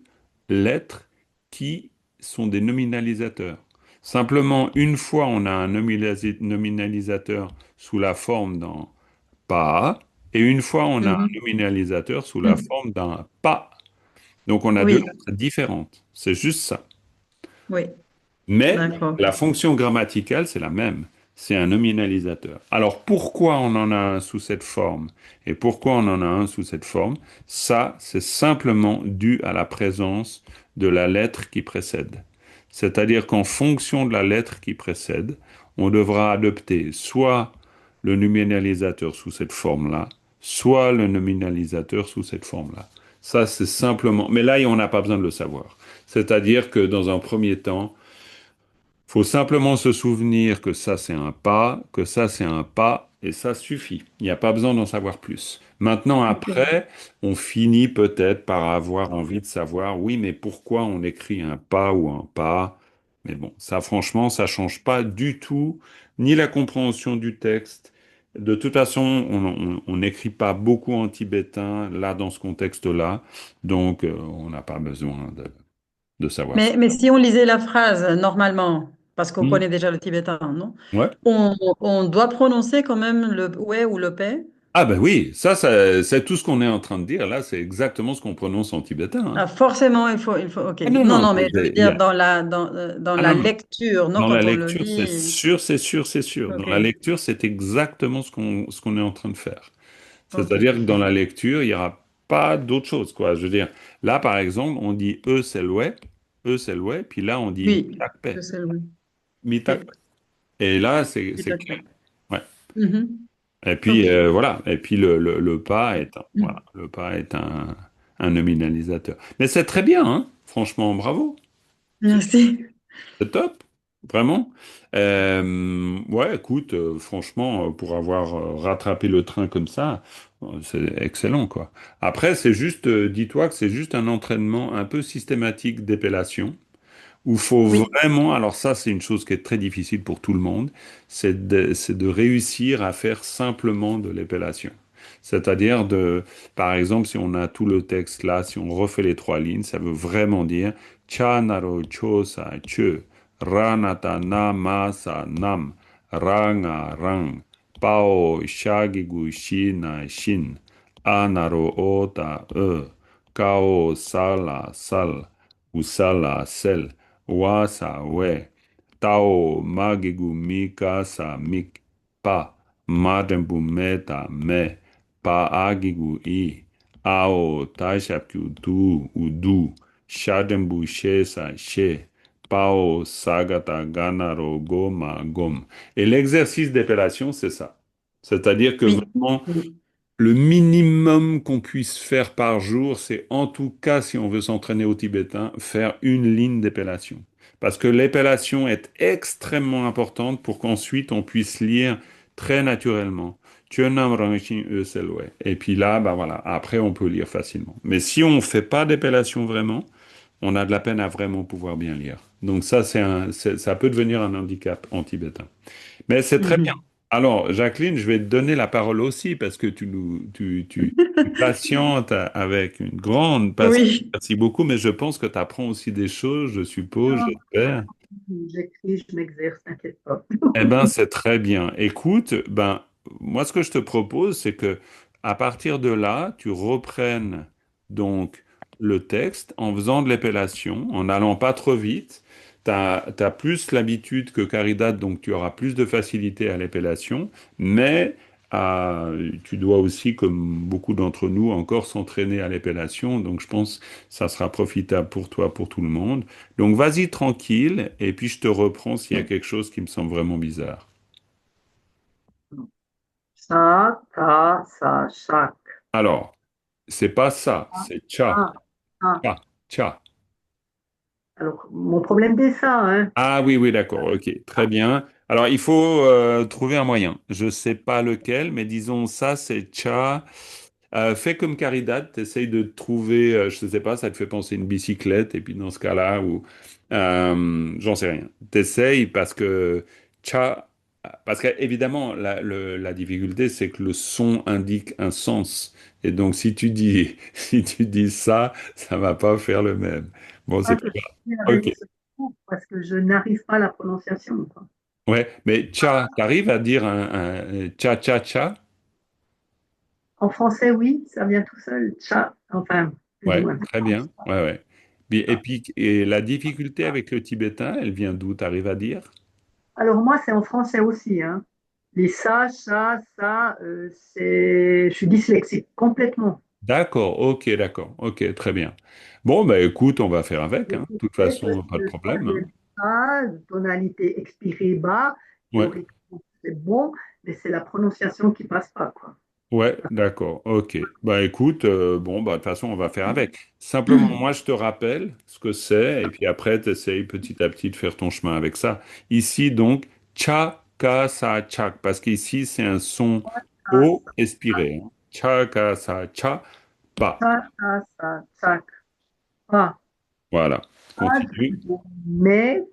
lettres qui sont des nominalisateurs. Simplement, une fois on a un nominalisateur sous la forme d'un pas, et une fois on a un Mhm. nominalisateur sous la forme d'un pas. Donc on a deux Oui, lettres différentes. C'est juste ça. oui, Mais d'accord. la fonction grammaticale, c'est la même. C'est un nominalisateur. Alors pourquoi on en a un sous cette forme et pourquoi on en a un sous cette forme? Ça, c'est simplement dû à la présence de la lettre qui précède. C'est-à-dire qu'en fonction de la lettre qui précède, on devra adopter soit le nominalisateur sous cette forme-là, soit le nominalisateur sous cette forme-là. Ça, c'est simplement... Mais là, on n'a pas besoin de le savoir. C'est-à-dire que dans un premier temps, faut simplement se souvenir que ça c'est un pas, que ça c'est un pas, et ça suffit. Il n'y a pas besoin d'en savoir plus. Maintenant, Ok. après, on finit peut-être par avoir envie de savoir, oui, mais pourquoi on écrit un pas ou un pas? Mais bon, ça franchement, ça change pas du tout, ni la compréhension du texte. De toute façon, on n'écrit pas beaucoup en tibétain, là, dans ce contexte-là, donc on n'a pas besoin de savoir ça. Mais si on lisait la phrase normalement, parce qu'on Hmm. connaît déjà le tibétain, non? Ouais. On doit prononcer quand même le ouais ou le paix. Ah ben oui, c'est tout ce qu'on est en train de dire. Là, c'est exactement ce qu'on prononce en tibétain, hein. Ah, forcément, ok. Ah non, Non, non, non, mais je veux il y dire a... dans Ah la non, non. lecture, non, Dans la quand on le lecture, c'est lit. sûr, c'est sûr, c'est sûr. Dans la Ok, lecture, c'est exactement ce qu'on est en train de faire. ok. C'est-à-dire que dans la lecture, il n'y aura pas d'autre chose, quoi. Je veux dire, là, par exemple, on dit eux, c'est l'oué, puis là, on dit Oui, mitakpe, je sais, oui. Ok. mitakpe. Et là, c'est D'accord. clair. Ouais. Mhm. Et puis, Ok. voilà. Et puis, le pas est voilà, le pas est un nominalisateur. Mais c'est très bien, hein. Franchement, bravo. Merci. C'est top, vraiment. Ouais, écoute, franchement, pour avoir rattrapé le train comme ça, c'est excellent, quoi. Après, c'est juste, dis-toi que c'est juste un entraînement un peu systématique d'épellation, où faut Oui, vraiment, alors ça, c'est une chose qui est très difficile pour tout le monde, c'est de réussir à faire simplement de l'épellation. C'est-à-dire par exemple, si on a tout le texte là, si on refait les trois lignes, ça veut vraiment dire cha naro cho sa che, ra nata na ma sa nam, ra nga rang, pao shagigu shi na shin, a naro o ta e, kao sala sal, ou sala sel, wa sa we, Tao magegu mika sa mik pa madembu meta me pa agigu i ao taishapku du ou du shadembu she sa she pao sagata ganaro goma gom. Et l'exercice d'épellation, c'est ça. C'est-à-dire que Oui, vraiment, oui. le minimum qu'on puisse faire par jour, c'est en tout cas, si on veut s'entraîner au tibétain, faire une ligne d'épellation. Parce que l'épellation est extrêmement importante pour qu'ensuite on puisse lire très naturellement. Tuenam Rangchen Selwe. Et puis là, bah voilà, après on peut lire facilement. Mais si on ne fait pas d'épellation vraiment, on a de la peine à vraiment pouvoir bien lire. Donc ça, ça peut devenir un handicap en tibétain. Mais c'est très bien. Mhm. Alors, Jacqueline, je vais te donner la parole aussi parce que tu patientes avec une grande patience. Oui. Merci beaucoup, mais je pense que tu apprends aussi des choses, je suppose, Non, j'espère. j'écris, je m'exerce, t'inquiète pas. Eh ben, c'est très bien. Écoute, ben, moi, ce que je te propose, c'est que à partir de là, tu reprennes donc le texte en faisant de l'épellation, en n'allant pas trop vite. Tu as plus l'habitude que Caridad, donc tu auras plus de facilité à l'épellation, mais tu dois aussi, comme beaucoup d'entre nous, encore s'entraîner à l'épellation. Donc, je pense que ça sera profitable pour toi, pour tout le monde. Donc vas-y tranquille, et puis je te reprends s'il y a quelque chose qui me semble vraiment bizarre. Ça, ta, ça, chaque. Alors, c'est pas ça, c'est cha, Ah, ah. cha, cha. Alors, mon problème, c'est ça, hein. Ah oui, oui, d'accord, ok, très bien. Alors, il faut trouver un moyen. Je sais pas lequel, mais disons ça, c'est cha. Fais comme Caridad, t'essayes de trouver, je ne sais pas, ça te fait penser une bicyclette, et puis dans ce cas-là, ou j'en sais rien. T'essayes parce que cha, parce qu'évidemment, la difficulté, c'est que le son indique un sens. Et donc, si tu dis, si tu dis ça va pas faire le même. Bon, c'est Pas pas que je suis grave. avec Ok. ce mot, parce que je n'arrive pas à la prononciation, quoi. Ouais, mais cha, t'arrives à dire un cha, cha, cha? En français, oui, ça vient tout seul. Chat, enfin, plus ou Ouais, moins. très bien. Ouais, ouais. Et puis, et la difficulté avec le tibétain, elle vient d'où, t'arrives à dire? Alors, moi, c'est en français aussi, hein. Les ça, je suis dyslexique complètement. D'accord, ok, très bien. Bon, bah écoute, on va faire avec, Et hein. De toute peut-être façon, pas de que ça problème, hein. vient de ça, tonalité expirée bas, Ouais, théoriquement, c'est bon, mais c'est la prononciation qui passe pas, quoi. ouais, d'accord, ok. Bah écoute, bon, bah de toute façon, on va faire avec. Simplement, moi, je te rappelle ce que c'est, et puis après, tu essayes petit à petit de faire ton chemin avec ça. Ici, donc, cha, ka, sa, chak, parce qu'ici, c'est un son Ah, O expiré, hein. Cha, ka, sa, cha, pa. ça, pas. Voilà, Pas, continue. mais,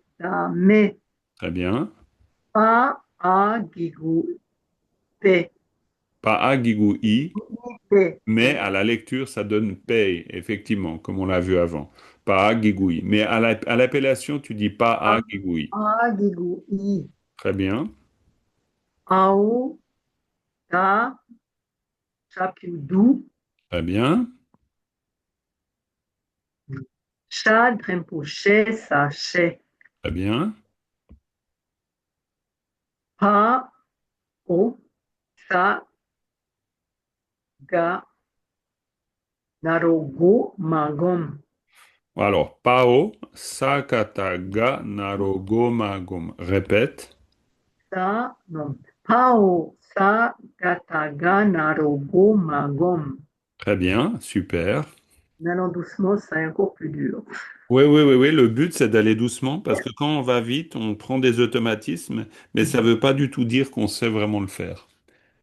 mais, Très bien. pas, a, gigou, pe, Pas a, gigou, i. pe, Mais pe, à la lecture, ça donne paye, effectivement, comme on l'a vu avant. Pas guigouille. Mais à l'appellation, tu dis pas a, à guigouille. a, gigou, i, Très bien, ao, ta, chapiu, du, très bien, cha, drempo, che, sa, che, très bien. pa, o, sa, ga, narogo, magom. Alors, pao, sakataga, narogomagom. Répète. Sa, non. Pao, sa, gataga, narogo, magom. Très bien, super. En allant doucement, c'est encore plus dur. Oui, oui, oui, oui. Le but, c'est d'aller doucement parce que quand on va vite, on prend des automatismes, mais ça ne veut pas du tout dire qu'on sait vraiment le faire.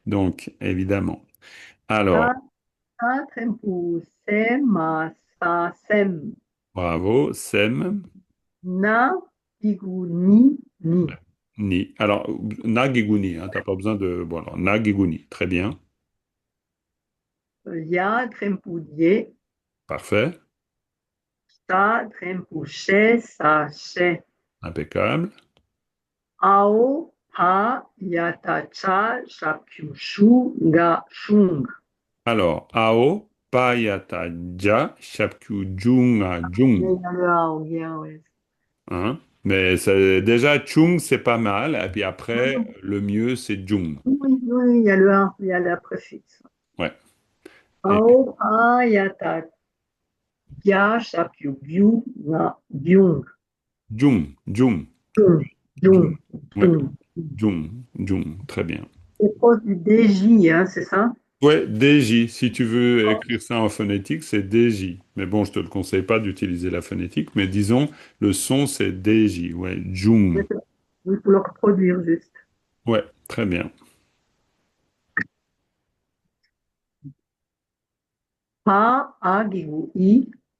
Donc, évidemment. Sa, Alors, sa, trempo, se, ma, sa, sem. bravo, sem. Na, igu, ni, ni. Ni. Alors, Nagiguni, hein, t'as pas besoin de... Bon, alors, Nagiguni, très bien, Ya, trempo, die. parfait, Sa, trempo, che, sa, che. impeccable. Ao, pa, yata, cha, shakyu, shu, ga, shung. Alors, Ao, Payata, Ja, Shapkyu, Junga, Il Jung. y a le ao, bien, ouais. Hein? Mais déjà, Chung, c'est pas mal. Et puis après, le mieux, c'est Jung. Oui, oui, il y a le A, il y a la préfixe. Ouais. Et Ao, A, yata, gya, shapyu, gyu, na, gyung, Jung, Jung, jung, jung, Jung. Ouais, jung. Jung, Jung. Très bien. C'est proche du DJ, hein, c'est ça? Ouais, DJ. Si tu veux écrire ça en phonétique, c'est DJ. Mais bon, je te le conseille pas d'utiliser la phonétique. Mais disons, le son, c'est DJ. Ouais, Jung. Il faut le reproduire juste. Ouais, très bien. Pa, a, gigu, i.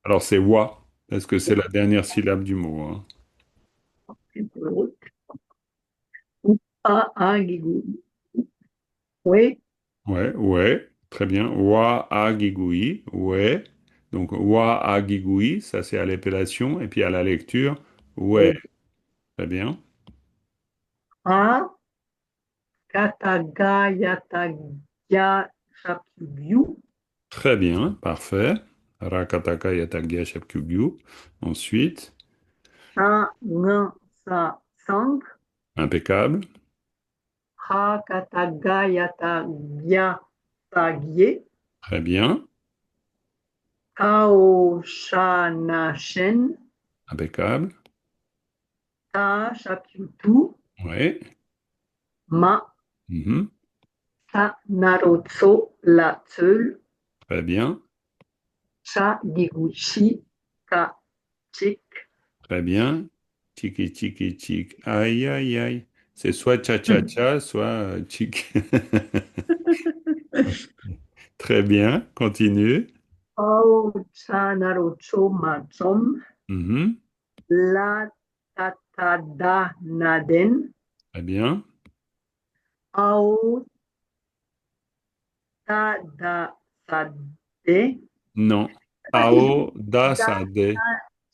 Alors, c'est wa, parce que c'est la dernière syllabe du mot, hein. Pa, a, gigu, i. Oui, Ouais, ouais, très bien. Wa agigui, ouais. Donc wa agigui, ça c'est à l'épellation, et puis à la lecture, ouais, oui. très bien. A, kata, ga, yata, gya, shapyu, gyu. Très bien, parfait. Rakataka yatagya shapkyugyu. Ensuite, Sa, nga, sa, sang. impeccable, Ha, kata, ga, yata, gya, sa, gye. très bien, Kao, sha, na, shen. impeccable, Ta, shapyu, tu. ouais, Ma, mhm, sa, narotso, la, tseul. très bien, Cha, gigu, chi. Ka, chik. très bien. Tiki tiki tik, aïe aïe aïe. C'est soit cha cha cha, soit chik. Très bien, continue. Ao, cha, narotso, ma, chom. Mhm. La, tata, da, naden. Très bien. Ao, ta, da, sa, de. Non. Je sais pas si je Ao da da, sa de.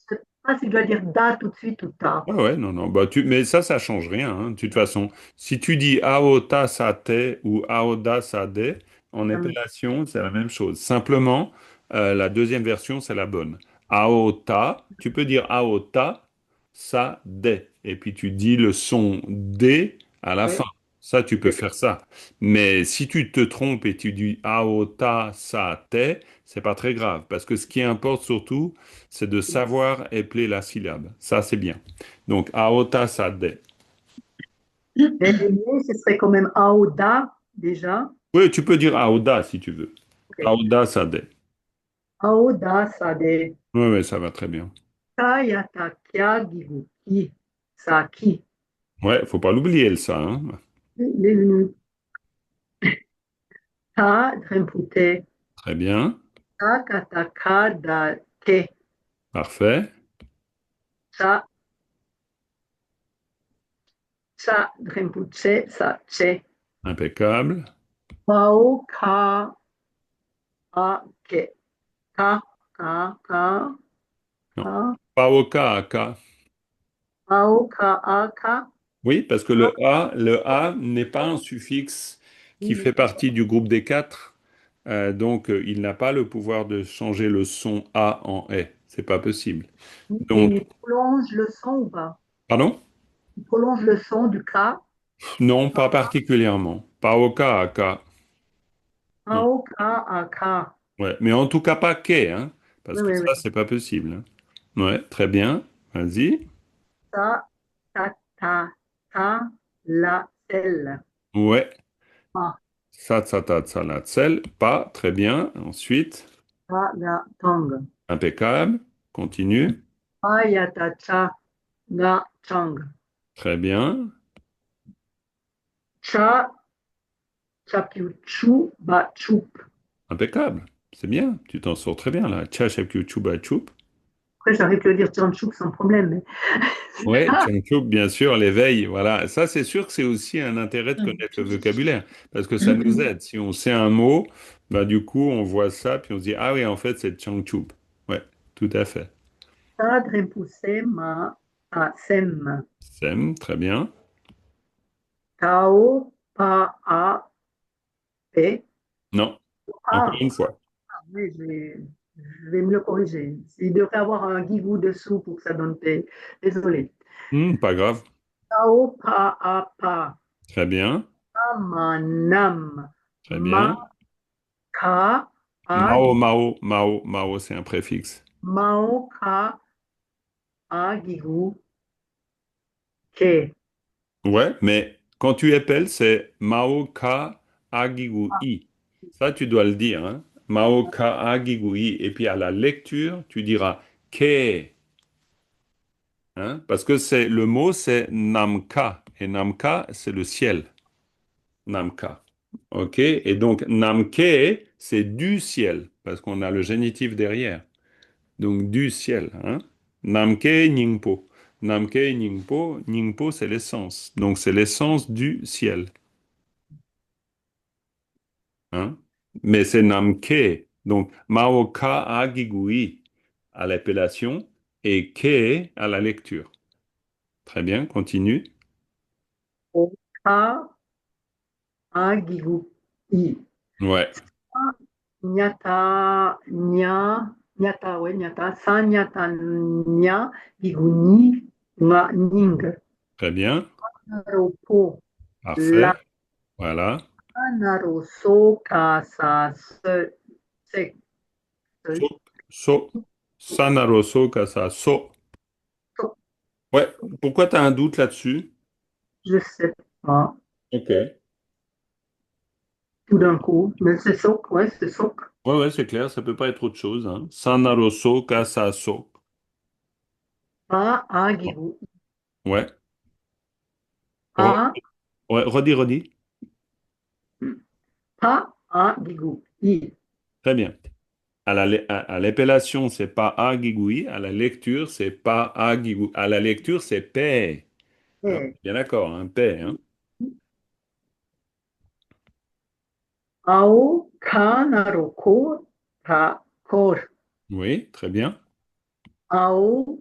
je sais pas si je dois dire da tout de suite ou ta. Ouais, ouais, non, non. Bah, mais ça change rien, hein. De toute façon, si tu dis Ao ta sa te ou Ao da sa de, en Hum, épellation, c'est la même chose. Simplement, la deuxième version, c'est la bonne. Ao ta, tu peux dire Ao ta sa de. Et puis tu dis le son D à la fin. oui, Ça, tu peux ok. faire ça. Mais si tu te trompes et tu dis Ao ta sa te, c'est pas très grave. Parce que ce qui importe surtout, c'est de savoir épeler la syllabe. Ça, c'est bien. Donc, aota sade. Mais ce serait quand même ao, da, déjà. Oui, tu peux dire aoda si tu veux. Ok. Aoda sade. Ao, da, sa, de. Oui, oui, ça va très bien. Ta, yata, kya, gigu, ki. Sa, ki. Ouais, faut pas l'oublier, le ça, hein. Les- Ta, drempute. Très bien. Ta, kata, ka, da, ke. Parfait. Sa, sa, drempute, sa, che. Impeccable. Pao, ka, a, ke. Ka, ka, Non. ka. Paoka aka. Pao, ka, a, ka. Oui, parce que le A n'est pas un suffixe qui fait partie du groupe des quatre. Donc, il n'a pas le pouvoir de changer le son A en E. C'est pas possible. Donc, Il prolonge le son ou pas? pardon? Il prolonge le son du K. Non, pas particulièrement. Paoka aka. Non. Ao, Ka, A, Ka. Ouais, mais en tout cas pas quai, hein, parce Oui, que oui, ça, oui. c'est pas possible, hein. Ouais, très bien. Vas-y. Ta, ta, ta, ta, la, tel. Ouais. Pa, Sel. Pas. Très bien. Ensuite, ta, la, tong. impeccable. Continue. Pa, ya, ta, cha, ga, chang. Très bien. Cha, chapiu, chu, ba, chup. Impeccable. C'est bien. Tu t'en sors très bien là. Tcha shapku chuba chup. Après, j'arrive à le dire chanchouk sans problème. Mais... Ouais, Ah, Changchuk, bien sûr, l'éveil, voilà. Ça, c'est sûr que c'est aussi un intérêt de connaître le vocabulaire, parce que ça nous aide. Si on sait un mot, bah, du coup, on voit ça, puis on se dit, ah oui, en fait, c'est Changchuk. Ouais, tout à fait. ta, drempuse, ma, a, sem. Sem, très bien. Tao, pa, a, pe. Non, encore Ah, une fois. oui, je vais me le corriger. Il devrait avoir un guigou dessous pour que ça donne P. Désolé. Pas grave. Tao pa a pa. Très bien. Amanam. Très Ma bien. ka Mao, agi. Mao, Mao, Mao, c'est un préfixe. Mao ka agigu ke. Ouais, mais quand tu épelles, c'est Mao Ka Agigu I. Ça, tu dois le dire, hein. Mao Ka Agigu I. Et puis à la lecture, tu diras Ke, hein, parce que c'est le mot, c'est Namka. Et Namka, c'est le ciel. Namka. OK? Et donc Namke, c'est du ciel, parce qu'on a le génitif derrière. Donc du ciel, hein. Namke Nyingpo. Namke Nyingpo, Nyingpo, c'est l'essence. Donc c'est l'essence du ciel. Hein? Mais c'est Namke. Donc, Maoka Agigui à l'appellation et Ke à la lecture. Très bien, continue. O ka agigu i. Ouais, Nyata, nya, nyata, ouais, nyata, sa nyata, nya, biguni, nga, ning, très bien. ropo, la, Parfait. Voilà. naro, so, ka, sa, se, se, So, so. Sanaroso kasa so. so, Ouais, pourquoi tu as un doute là-dessus? je sais pas, Ok. tout d'un coup, mais c'est sok, ouais, c'est sok, Ouais, ouais, c'est clair, ça peut pas être autre chose, hein. Sanaroso kasa so. pa, agigu, Ouais. Re- a, ouais, redis, redis. pa, agigu, i, Très bien. À l'épellation, c'est pas agigui. À la lecture, c'est pas agigui. À la lecture, c'est paix. Hein, e, bien d'accord, hein, paix. Hein. ao, ka, naro, ko, ta, kor, Oui, très bien. ao,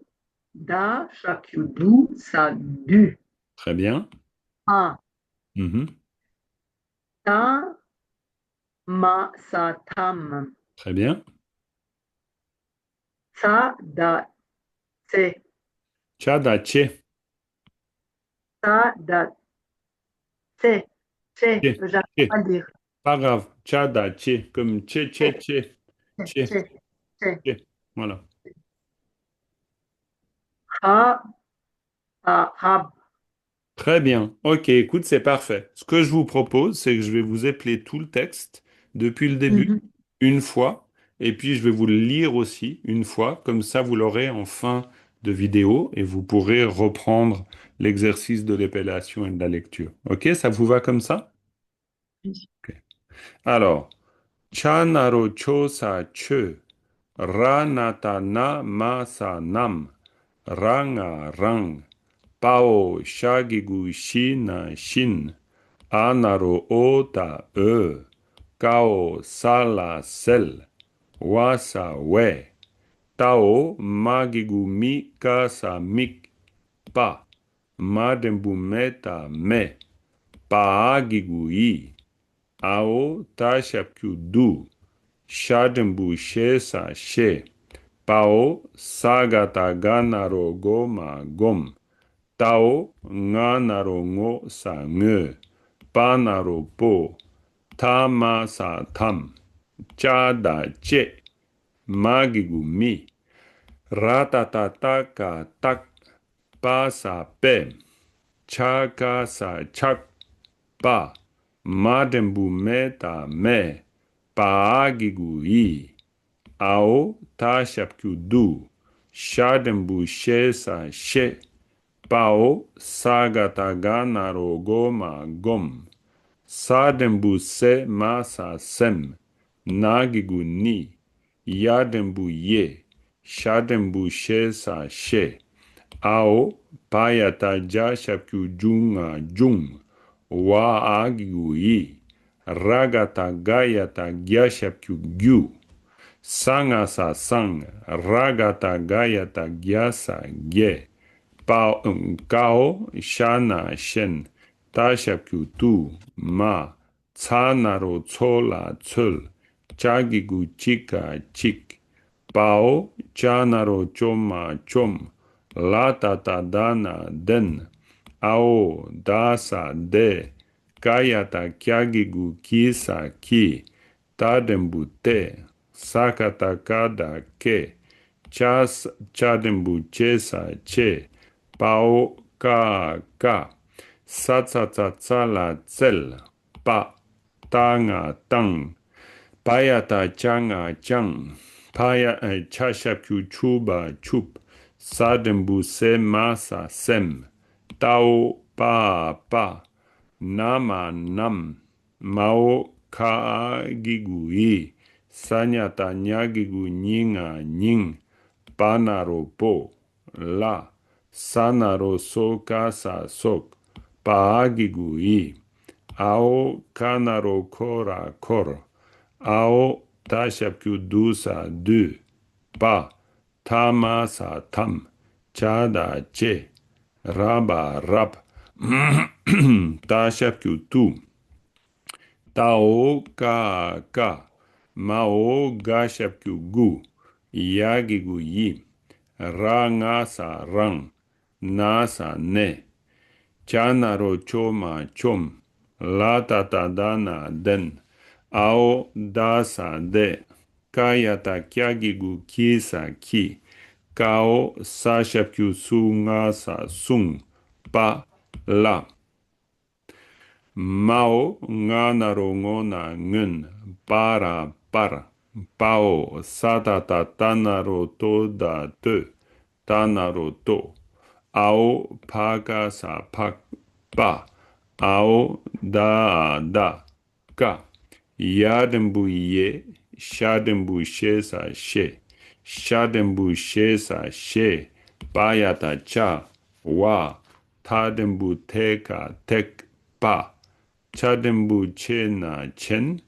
da, shakyudu, sa, du, Très bien. a, Mhm. ta, ma, sa, tam, Très bien. sa, da, se, Tchadaché. sa, da, se, che, Tché. j'arrive pas Tché. à le dire, Pas grave. Tchadaché. Comme tché, tché, che, tché. Tché. che, che, Tché. Voilà. ha, ha, hab, Très bien. Ok, écoute, c'est parfait. Ce que je vous propose, c'est que je vais vous épeler tout le texte depuis le début, mhm. une fois, et puis je vais vous le lire aussi une fois. Comme ça, vous l'aurez en fin de vidéo et vous pourrez reprendre l'exercice de l'épellation et de la lecture. Ok, ça vous va comme ça? Ok. Alors, cha naro cho sa che, ra nata na ma sa nam, ranga rang. Pao shagigu shina shin. Anaro ota e. Kao sala sel. Wasa we. Tao magigu mi kasa mik. Pa. Madembu meta me. Paagigu i. Ao tashapku du. Shadembu shesa she. Pao sagata ganaro goma gom. Tao nga naro ngo sa nge, pa naro po, ta ma sa tam, cha da che, magigu mi, ratatata ka tak, pa sa pe, cha ka sa chak, pa, madembu me ta me, pa agigu i, ao ta shapku du, shadembu she sa she, Pao sagataga narogo ma gom. Sadembu se masa sem. Nagigu ni. Yadembu ye. Shadembu she sa she. Ao payata ja shapku junga jung. Wa agigu yi. Ragata gayata gya shapku gyu. Sanga sa sang. Ragata gayata gya sa gye. Kao shana shen tashakutu ma tsanaro tsola tsul chagigu chika chik pao chanaro choma chom La tata dana den. Ao dasa de. Kayata kyagigu kisa ki. Tadembu te. Sakata kada ke. Chas chadembu chesa che. Pao ka. Satsatsala tsel. Pa. Tanga tang. Payata changa chang. Chashapyu chuba chup. Sadembu se masa sem. Tao pa. Nama nam. Mao ka gigu i. Sanyata nyagigu nyinga nying. Panaro po. La. Sanaro soka sa sok. Paagigu i. Ao kanaro kora kor. Ao tashapku dusa du. Pa. Tamasa tam. Chada che. Raba rap. Tashapku tu. Tao ka. Mao gashapku gu. Yagigu yi. Rangasa rang. Nasa ne. Chanaro choma chom. La tatadana den. Ao dasa de. Kayata kyagigu kisa ki. Kao sashapyu sungasa sung. Pa la. Mao nganaro ngona ngun. Para. Pao satata tanaro to da te. Tanaro to. Ao paga sa pak pa. Ao da ka. Yadembu ye. Shadembu she sa she. Shadembu she sa she. Bayata cha. Wa. Tadembu teka tek pa. Chadembu che na chen.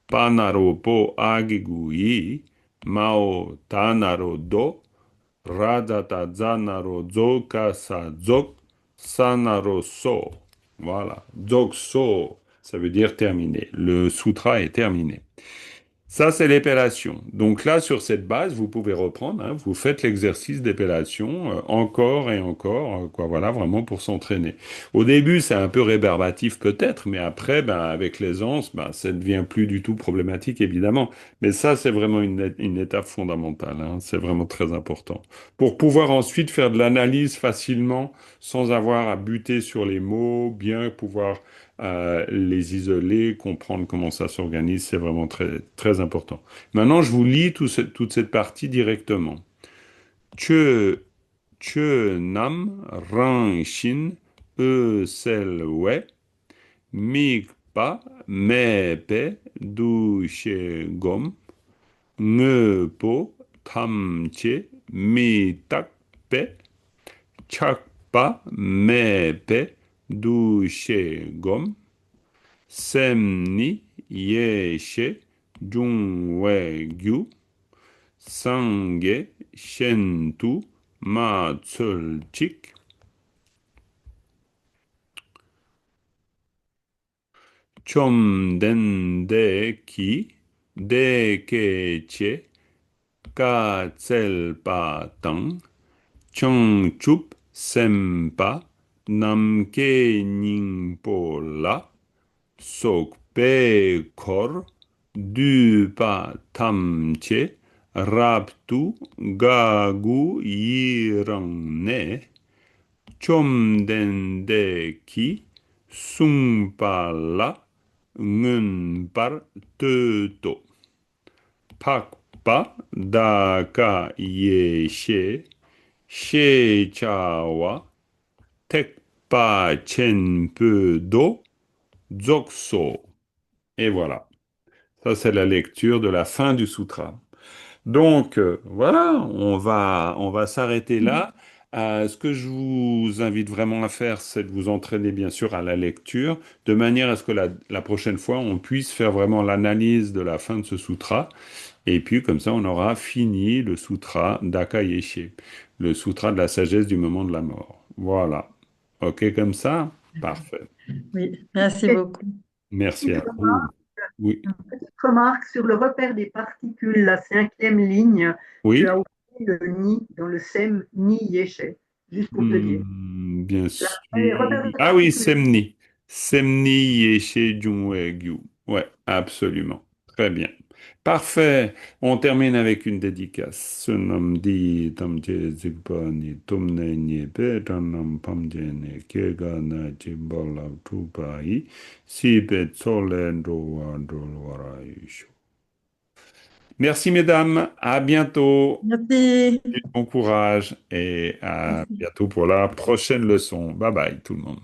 Panaro po agigu i. Mao tanaro do. Radata zanaro zoka sa zok. Sanaro so. Voilà. Zok so. Ça veut dire terminé. Le sutra est terminé. Ça, c'est l'épellation. Donc là, sur cette base, vous pouvez reprendre, hein, vous faites l'exercice d'épellation encore et encore, quoi, voilà, vraiment pour s'entraîner. Au début, c'est un peu rébarbatif peut-être, mais après, ben, avec l'aisance, ben, ça ne devient plus du tout problématique, évidemment. Mais ça, c'est vraiment une étape fondamentale, hein, c'est vraiment très important. Pour pouvoir ensuite faire de l'analyse facilement, sans avoir à buter sur les mots, bien pouvoir les isoler, comprendre comment ça s'organise, c'est vraiment très, très important. Maintenant, je vous lis toute cette partie directement. Che, nam, ran, shin, sel, we, mi, pa, me, pe, du, she, gom, nge, po, tam, che, mi, tak, pe, chak, pa, me, pe, du, she, gom, sem ni ye she jung we gyu sange shen tu ma tsul chik chom den de ki de ke che ka tsel pa tang chong chup sem pa nam ke ning po la sok pe kor du pa tam che rap tu ga gu yirang ne chom den de ki sung pa la ngun par te to pak pa da ka ye she cha wa tek pa chen pe do Dzogso. Et voilà. Ça, c'est la lecture de la fin du sutra. Donc, voilà, on va s'arrêter là. Ce que je vous invite vraiment à faire, c'est de vous entraîner, bien sûr, à la lecture, de manière à ce que la prochaine fois, on puisse faire vraiment l'analyse de la fin de ce sutra. Et puis, comme ça, on aura fini le sutra d'Akayeshe, le sutra de la sagesse du moment de la mort. Voilà. OK, comme ça? Parfait. Oui, merci Et beaucoup. Merci petite à vous. remarque, Oui. une petite remarque sur le repère des particules, la cinquième ligne, tu Oui. as oublié le ni dans le sem ni yeshe. juste pour te dire. Bien Allez, sûr. Ah repère-toi oui, si tu veux. Semni. Semni Yeshe Jungwegyu. Ouais, absolument. Très bien. Parfait. On termine avec une dédicace. Sunam di tamje zigpani tumne nyebe ranam pamjene kegana jimbala tupai sibe tsolendo wandolwarayushu. Merci mesdames. À bientôt. Merci. Bon courage et à bientôt pour la prochaine leçon. Bye bye tout le monde.